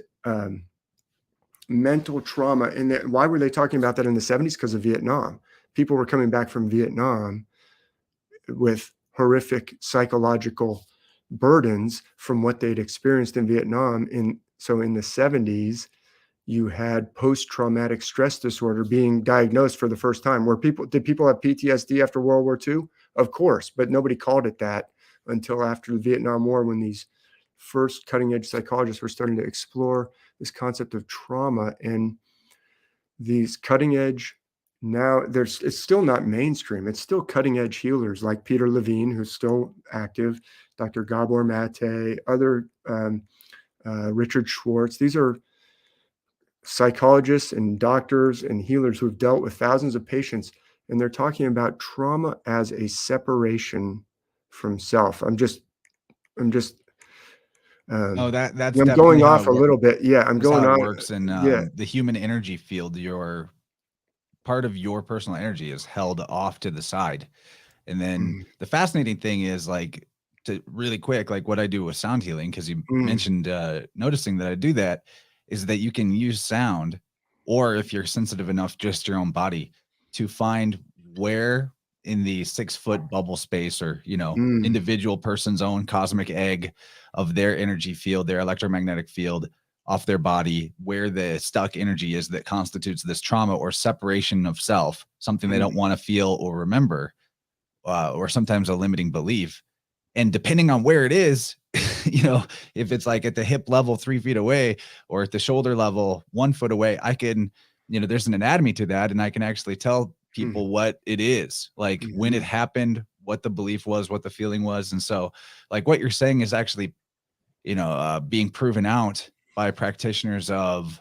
Speaker 3: mental trauma. And why were they talking about that in the 70s? Because of Vietnam. People were coming back from Vietnam with horrific psychological burdens from what they'd experienced in Vietnam. So in the 70s, you had post-traumatic stress disorder being diagnosed for the first time. Did people have PTSD after World War II? Of course, but nobody called it that until after the Vietnam War, when these first cutting-edge psychologists were starting to explore this concept of trauma. And these cutting-edge, now it's still not mainstream. It's still cutting-edge healers like Peter Levine, who's still active, Dr. Gabor Mate, other Richard Schwartz. These are psychologists and doctors and healers who have dealt with thousands of patients, and they're talking about trauma as a separation from self. I'm
Speaker 2: That's
Speaker 3: I'm going off a little bit. Yeah, I'm going
Speaker 2: how
Speaker 3: on.
Speaker 2: It works in the human energy field. Your part of your personal energy is held off to the side, and then the fascinating thing is, like, to really quick, like what I do with sound healing, because you mentioned noticing that I do that, is that you can use sound, or if you're sensitive enough, just your own body, to find where in the 6-foot bubble space, or individual person's own cosmic egg of their energy field, their electromagnetic field off their body, where the stuck energy is that constitutes this trauma or separation of self, something they don't want to feel or remember, or sometimes a limiting belief. And depending on where it is, you know, if it's like at the hip level 3 feet away, or at the shoulder level 1 foot away, I can, you know, there's an anatomy to that, and I can actually tell people what it is, like when it happened, what the belief was, what the feeling was. And so like what you're saying is actually, you know, being proven out by practitioners of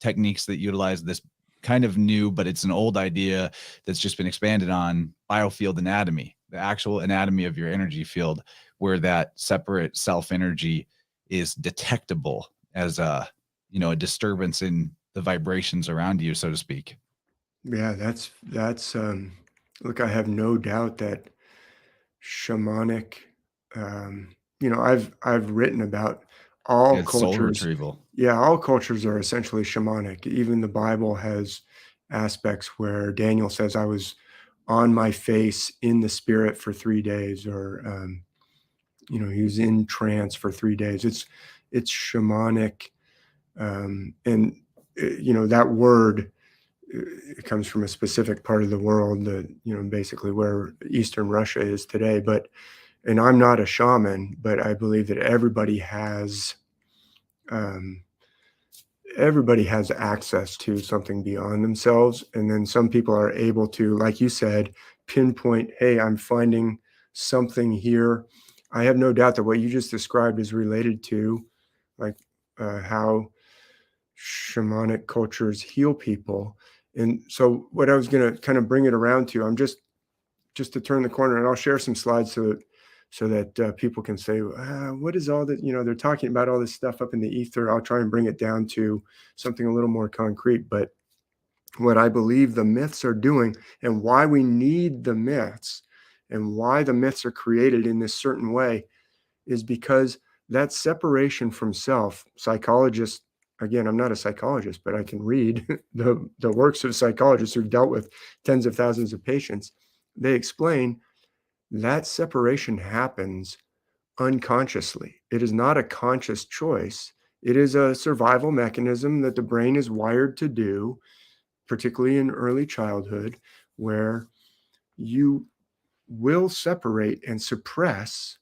Speaker 2: techniques that utilize this kind of new, but it's an old idea that's just been expanded on, biofield anatomy, the actual anatomy of your energy field, where that separate self energy is detectable as a, you know, a disturbance in the vibrations around you, so to speak.
Speaker 3: Yeah, look, I have no doubt that shamanic, you know, I've written about all
Speaker 2: It's soul
Speaker 3: cultures.
Speaker 2: retrieval.
Speaker 3: Yeah, all cultures are essentially shamanic. Even the Bible has aspects where Daniel says, I was on my face in the spirit for 3 days, or you know, he was in trance for 3 days. It's shamanic. And you know, that word, it comes from a specific part of the world, that, you know, basically where Eastern Russia is today. And I'm not a shaman, but I believe that um, everybody has access to something beyond themselves. And then some people are able to, like you said, pinpoint, hey, I'm finding something here. I have no doubt that what you just described is related to, like, how shamanic cultures heal people. And so what I was going to kind of bring it around to, I'm just to turn the corner, and I'll share some slides so that people can say, what is all that, you know, they're talking about all this stuff up in the ether. I'll try and bring it down to something a little more concrete. But what I believe the myths are doing, and why we need the myths, and why the myths are created in this certain way, is because that separation from self, psychologists, again, I'm not a psychologist, but I can read the works of psychologists who've dealt with tens of thousands of patients. They explain that separation happens unconsciously. It is not a conscious choice. It is a survival mechanism that the brain is wired to do, particularly in early childhood, where you will separate and suppress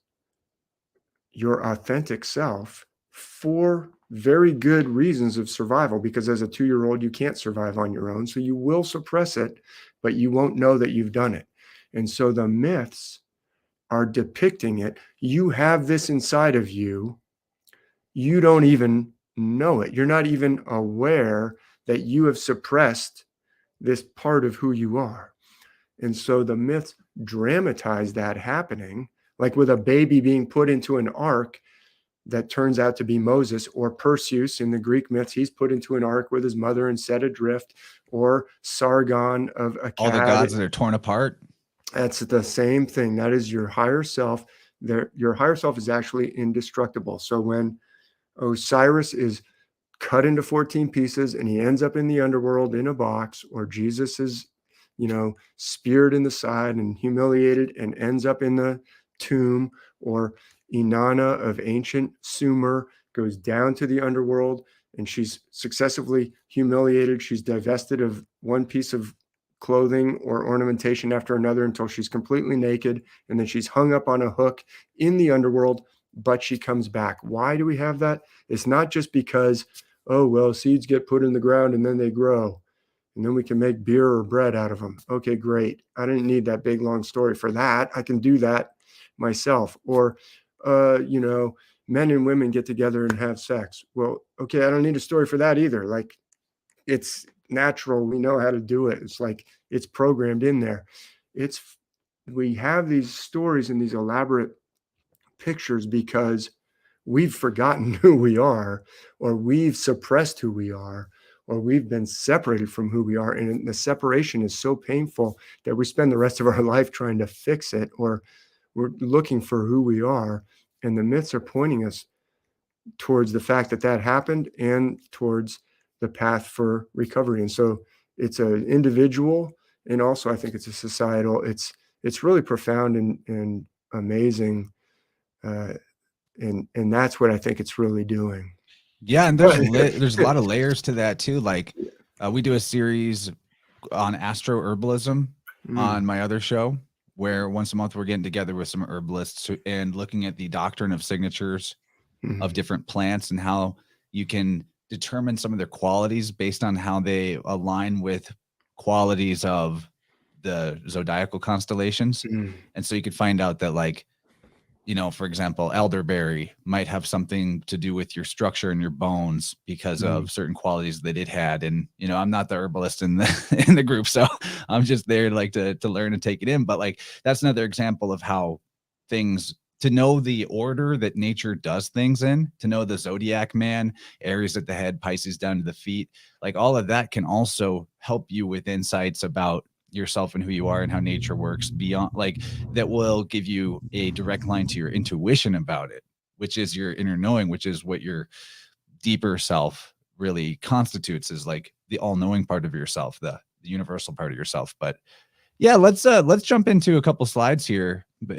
Speaker 3: your authentic self for very good reasons of survival, because as a 2-year-old, you can't survive on your own. So you will suppress it, but you won't know that you've done it. And so the myths are depicting it. You have this inside of you. You don't even know it. You're not even aware that you have suppressed this part of who you are. And so the myths dramatize that happening, like with a baby being put into an ark that turns out to be Moses, or Perseus in the Greek myths, he's put into an ark with his mother and set adrift, or Sargon of Akkad.
Speaker 2: All the gods that are torn apart.
Speaker 3: That's the same thing. That is your higher self. Your higher self is actually indestructible. So when Osiris is cut into 14 pieces and he ends up in the underworld in a box, or Jesus is, you know, speared in the side and humiliated and ends up in the tomb, or Inanna of ancient Sumer goes down to the underworld and she's successively humiliated. She's divested of one piece of clothing or ornamentation after another until she's completely naked, and then she's hung up on a hook in the underworld, but she comes back. Why do we have that? It's not just because, oh, well, seeds get put in the ground and then they grow, and then we can make beer or bread out of them. Okay, great. I didn't need that big, long story for that. I can do that myself. Or, you know, men and women get together and have sex. Well, okay, I don't need a story for that either. Like, it's natural. We know how to do it. It's like it's programmed in there. We have these stories and these elaborate pictures because we've forgotten who we are, or we've suppressed who we are, or we've been separated from who we are. And the separation is so painful that we spend the rest of our life trying to fix it, or we're looking for who we are. And the myths are pointing us towards the fact that that happened, and towards the path for recovery. And so it's an individual, and also I think it's a societal. It's really profound and amazing, and that's what I think it's really doing.
Speaker 2: Yeah, and there's a lot of layers to that too. Like we do a series on astroherbalism on my other show, where once a month we're getting together with some herbalists and looking at the doctrine of signatures of different plants and how you can determine some of their qualities based on how they align with qualities of the zodiacal constellations. And so you could find out that, like, for example, elderberry might have something to do with your structure and your bones because of certain qualities that it had. And, I'm not the herbalist in the group, so I'm just there to learn and take it in. But like, that's another example of how to know the order that nature does things in, to know the zodiac man, Aries at the head, Pisces down to the feet, like all of that can also help you with insights about yourself and who you are and how nature works beyond, like, that will give you a direct line to your intuition about it, which is your inner knowing, which is what your deeper self really constitutes, is like the all-knowing part of yourself, the universal part of yourself. But yeah, let's jump into a couple slides here, but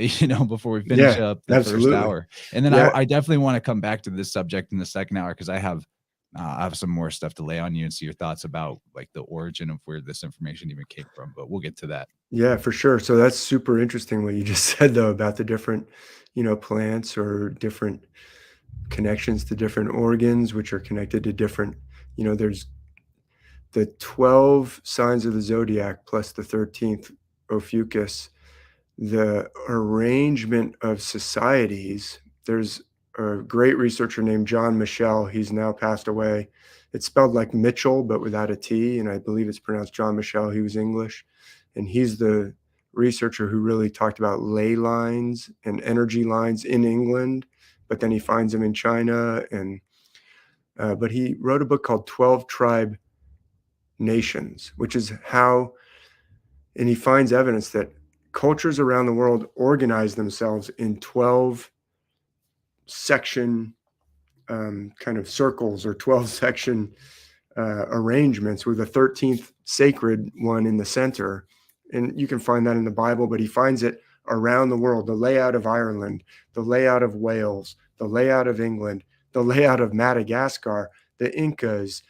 Speaker 2: before we finish up the first hour. And then I definitely want to come back to this subject in the second hour, because I have some more stuff to lay on you and see your thoughts about like the origin of where this information even came from, but we'll get to that.
Speaker 3: Yeah, for sure. So that's super interesting what you just said, though, about the different, plants or different connections to different organs, which are connected to different, there's the 12 signs of the zodiac plus the 13th Ophiuchus, the arrangement of societies. There's a great researcher named John Michel. He's now passed away. It's spelled like Mitchell, but without a T, and I believe it's pronounced John Michel. He was English, and he's the researcher who really talked about ley lines and energy lines in England, but then he finds them in China. And but he wrote a book called 12 Tribe Nations, which is how, and he finds evidence that cultures around the world organize themselves in 12 section kind of circles, or 12 section arrangements, with a 13th sacred one in the center. And you can find that in the Bible, but he finds it around the world: the layout of Ireland, the layout of Wales, the layout of England, the layout of Madagascar, the Incas,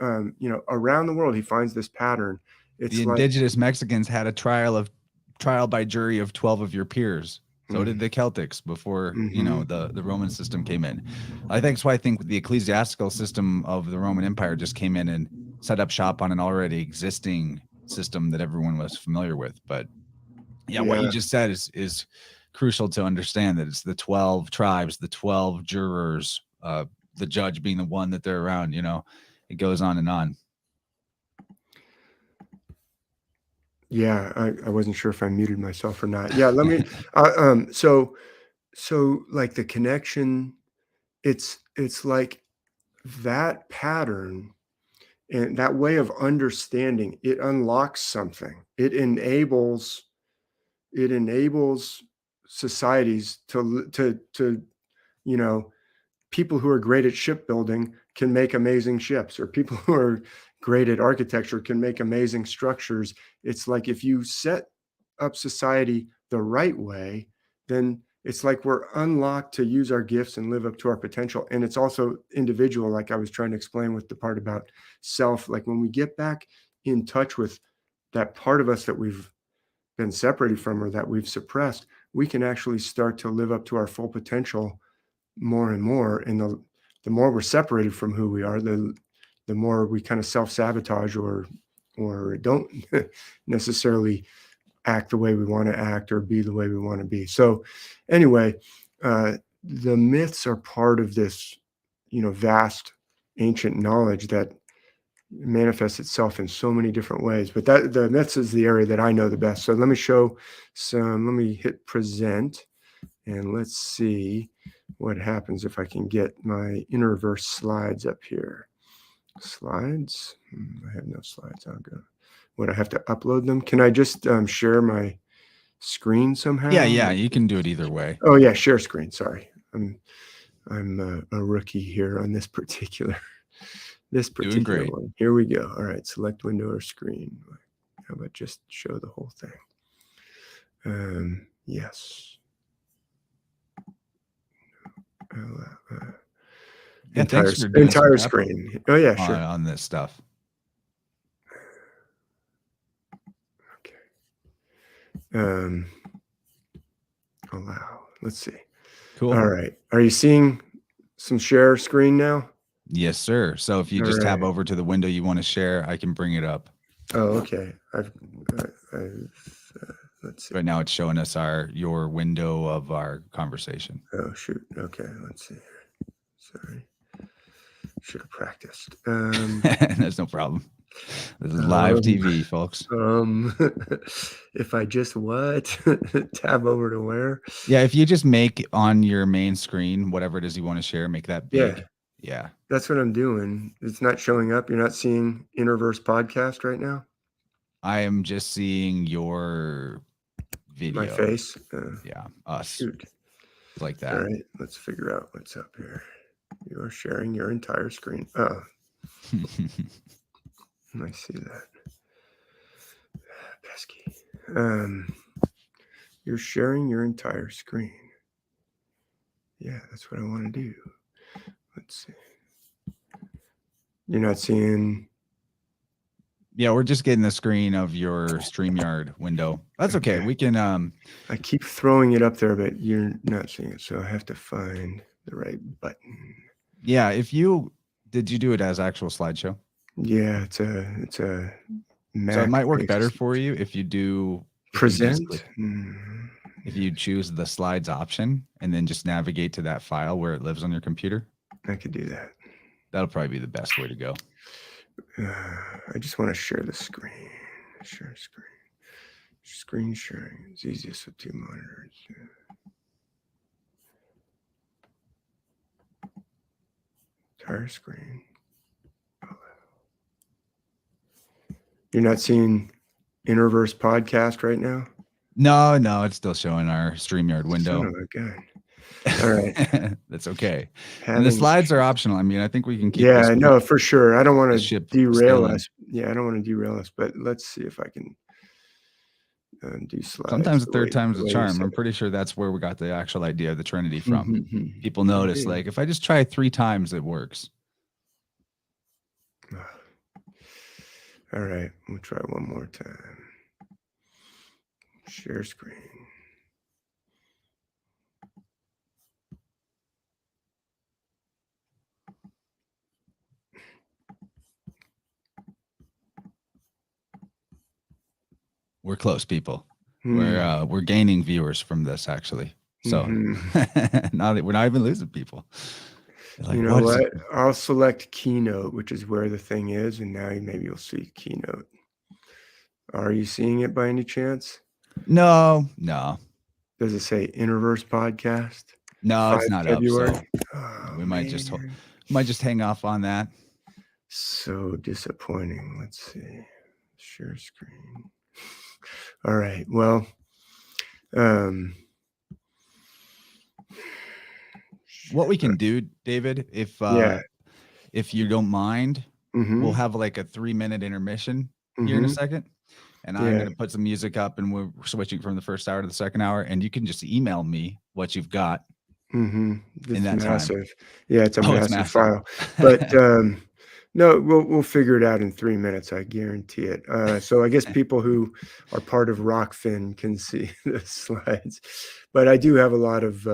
Speaker 3: around the world, he finds this pattern. It's
Speaker 2: the indigenous Mexicans had a trial by jury of 12 of your peers. So did the Celtics before, the Roman system came in. That's why I think the ecclesiastical system of the Roman Empire just came in and set up shop on an already existing system that everyone was familiar with. But what you just said is crucial to understand, that it's the 12 tribes, the 12 jurors, the judge being the one that they're around. It goes on and on.
Speaker 3: Yeah, I wasn't sure if I muted myself or not. Yeah, let me. So like the connection, it's like that pattern and that way of understanding. It unlocks something. It enables societies to people who are great at shipbuilding can make amazing ships, or people who are great at architecture can make amazing structures. It's like, if you set up society the right way, then it's like we're unlocked to use our gifts and live up to our potential. And it's also individual, like I was trying to explain with the part about self. Like when we get back in touch with that part of us that we've been separated from or that we've suppressed, we can actually start to live up to our full potential more and more. And the more we're separated from who we are, the more we kind of self-sabotage or don't necessarily act the way we want to act or be the way we want to be. So anyway, the myths are part of this, vast ancient knowledge that manifests itself in so many different ways. But the myths is the area that I know the best. So let me hit present, and let's see what happens if I can get my InnerVerse slides up here. Slides? I have no slides. I'll go. Would I have to upload them? Can I just share my screen somehow?
Speaker 2: Yeah, you can do it either way.
Speaker 3: Oh yeah, share screen. Sorry, I'm a rookie here on this particular
Speaker 2: Doing great.
Speaker 3: one. Here we go. All right, select window or screen. How about just show the whole thing? Yes. Entire screen. Oh yeah, sure.
Speaker 2: On this stuff.
Speaker 3: Allow. Let's see.
Speaker 2: Cool.
Speaker 3: All right. Are you seeing some share screen now?
Speaker 2: Yes, sir. So if you
Speaker 3: All
Speaker 2: just tab
Speaker 3: right.
Speaker 2: over to the window you want to share, I can bring it up.
Speaker 3: Oh, okay. Let's see.
Speaker 2: Right now it's showing us your window of our conversation.
Speaker 3: Oh, shoot. Okay. Let's see. Sorry. Should have practiced.
Speaker 2: That's no problem. This is live TV, folks.
Speaker 3: If I just what? Tab over to where?
Speaker 2: Yeah, if you just make on your main screen, whatever it is you want to share, make that big. Yeah.
Speaker 3: That's what I'm doing. It's not showing up. You're not seeing InnerVerse podcast right now?
Speaker 2: I am just seeing your video.
Speaker 3: My face?
Speaker 2: Yeah, us.
Speaker 3: Shoot.
Speaker 2: Like that.
Speaker 3: All right, let's figure out what's up here. You are sharing your entire screen. Oh. I see that. Pesky. You're sharing your entire screen. Yeah, that's what I want to do. Let's see. You're not seeing.
Speaker 2: Yeah, we're just getting the screen of your StreamYard window. That's okay. We can.
Speaker 3: I keep throwing it up there, but you're not seeing it, so I have to find the right button.
Speaker 2: Yeah, did you do it as actual slideshow?
Speaker 3: Yeah, it's a Mac.
Speaker 2: So it might work better for you if you do
Speaker 3: present.
Speaker 2: If you choose the slides option and then just navigate to that file where it lives on your computer.
Speaker 3: I could do that.
Speaker 2: That'll probably be the best way to go.
Speaker 3: I just want to share the screen. Share screen. Screen sharing is easiest with two monitors. Entire screen. You're not seeing InnerVerse podcast right now?
Speaker 2: No, it's still showing our StreamYard window.
Speaker 3: Son of a gun. All right.
Speaker 2: That's okay. And the slides are optional. I mean, I think we can keep
Speaker 3: this. Yeah, no, for sure. I don't want to derail us.
Speaker 2: Yeah,
Speaker 3: I don't want to derail us, but let's see if I can do slides.
Speaker 2: Sometimes the third time's a charm. I'm pretty sure that's where we got the actual idea of the Trinity from. People notice, like, if I just try 3 times, it works.
Speaker 3: All right, we'll try one more time. Share screen.
Speaker 2: We're close, people. We're gaining viewers from this, actually. So now that we're not even losing people.
Speaker 3: Like, you know what? I'll select Keynote, which is where the thing is, and now maybe you'll see Keynote. Are you seeing it by any chance?
Speaker 2: No.
Speaker 3: Does it say InnerVerse podcast?
Speaker 2: No, it's not
Speaker 3: February?
Speaker 2: Up. So we might just hang off on that.
Speaker 3: So disappointing. Let's see. Share screen. All right. Well,
Speaker 2: what we can do, David, if you don't mind, we'll have like a 3-minute intermission here in a second. And I'm going to put some music up, and we're switching from the first hour to the second hour. And you can just email me what you've got
Speaker 3: in that massive time.
Speaker 2: Yeah,
Speaker 3: it's a massive file. But no, we'll figure it out in 3 minutes. I guarantee it. So I guess people who are part of Rockfin can see the slides. But I do have a lot of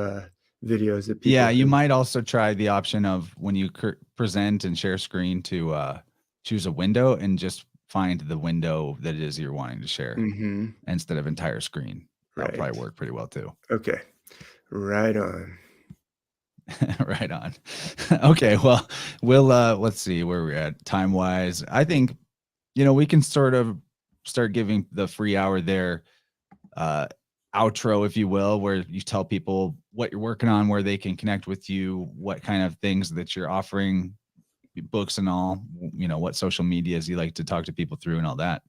Speaker 3: videos that people
Speaker 2: you might also try the option of when you present and share screen to choose a window and just find the window that it is you're wanting to share instead of entire screen. That'll probably work pretty well too.
Speaker 3: Okay. Right on.
Speaker 2: Right on. Okay. Well, let's see where we're at time wise. I think, we can sort of start giving the free hour there, outro, if you will, where you tell people what you're working on, where they can connect with you, what kind of things that you're offering, books and all, what social medias you like to talk to people through and all that.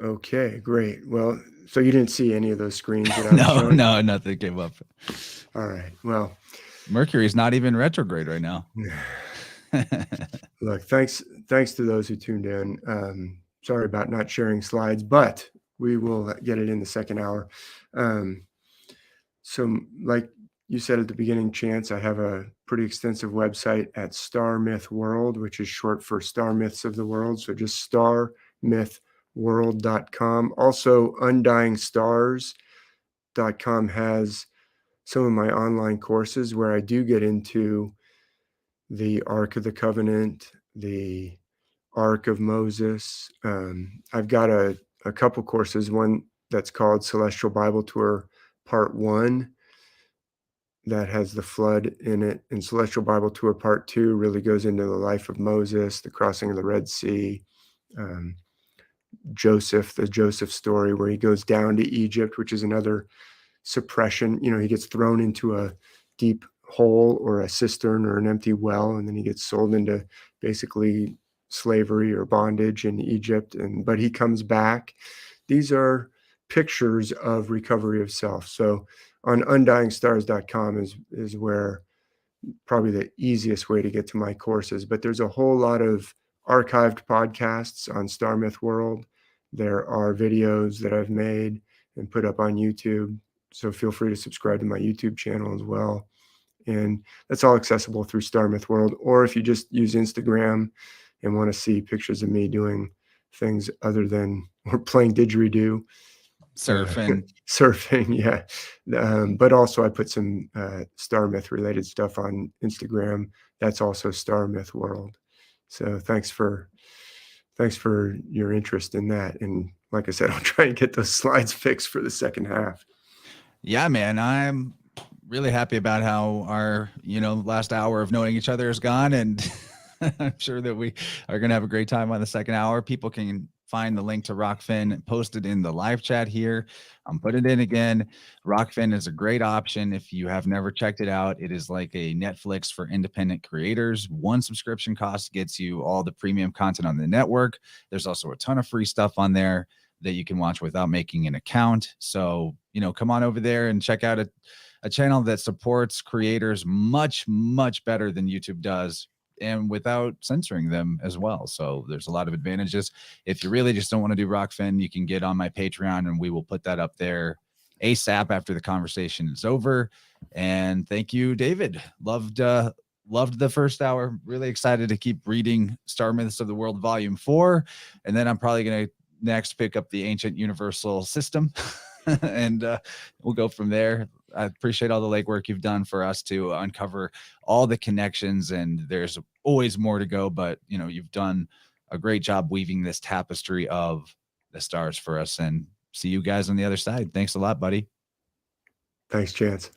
Speaker 3: Okay, great. Well, so you didn't see any of those screens that I was showing?
Speaker 2: No, nothing came up.
Speaker 3: All right. Well,
Speaker 2: Mercury's not even retrograde right now.
Speaker 3: Look, thanks to those who tuned in. Sorry about not sharing slides, but we will get it in the second hour. So like you said at the beginning, Chance, I have a pretty extensive website at Star Myth World, which is short for Star Myths of the World. So just Star Myth starmythworld.com. Also, undyingstars.com has some of my online courses where I do get into the Ark of the Covenant, the Ark of Moses. I've got a couple courses, one that's called Celestial Bible Tour Part 1 that has the flood in it, and Celestial Bible Tour Part 2 really goes into the life of Moses, the crossing of the Red Sea, Joseph, the Joseph story where he goes down to Egypt, which is another suppression. He gets thrown into a deep hole or a cistern or an empty well, and then he gets sold into basically slavery or bondage in Egypt. But he comes back. These are pictures of recovery of self. So on undyingstars.com is where probably the easiest way to get to my courses. But there's a whole lot of archived podcasts on Star Myth World. There are videos that I've made and put up on YouTube. So feel free to subscribe to my YouTube channel as well. And that's all accessible through Star Myth World. Or if you just use Instagram and want to see pictures of me doing things other than or playing didgeridoo, surfing, yeah. But also I put some Star Myth related stuff on Instagram. That's also Star Myth World. So thanks for your interest in that. And like I said, I'll try and get those slides fixed for the second half.
Speaker 2: Yeah, man, I'm really happy about how our, last hour of knowing each other is gone. And I'm sure that we are going to have a great time on the second hour. People can find the link to Rockfin posted in the live chat here. Put it in again. Rockfin is a great option if you have never checked it out. It is like a Netflix for independent creators. One subscription cost gets you all the premium content on the network. There's also a ton of free stuff on there that you can watch without making an account. So, come on over there and check out a channel that supports creators much, much better than YouTube does, and without censoring them as well. So there's a lot of advantages. If you really just don't want to do Rockfin, you can get on my Patreon and we will put that up there ASAP after the conversation is over. And thank you, David. Loved the first hour. Really excited to keep reading Star Myths of the World Volume 4. And then I'm probably going to next pick up the Ancient Universal System and we'll go from there. I appreciate all the legwork you've done for us to uncover all the connections, and there's always more to go, but you've done a great job weaving this tapestry of the stars for us. And see you guys on the other side. Thanks a lot, buddy.
Speaker 3: Thanks, Chance.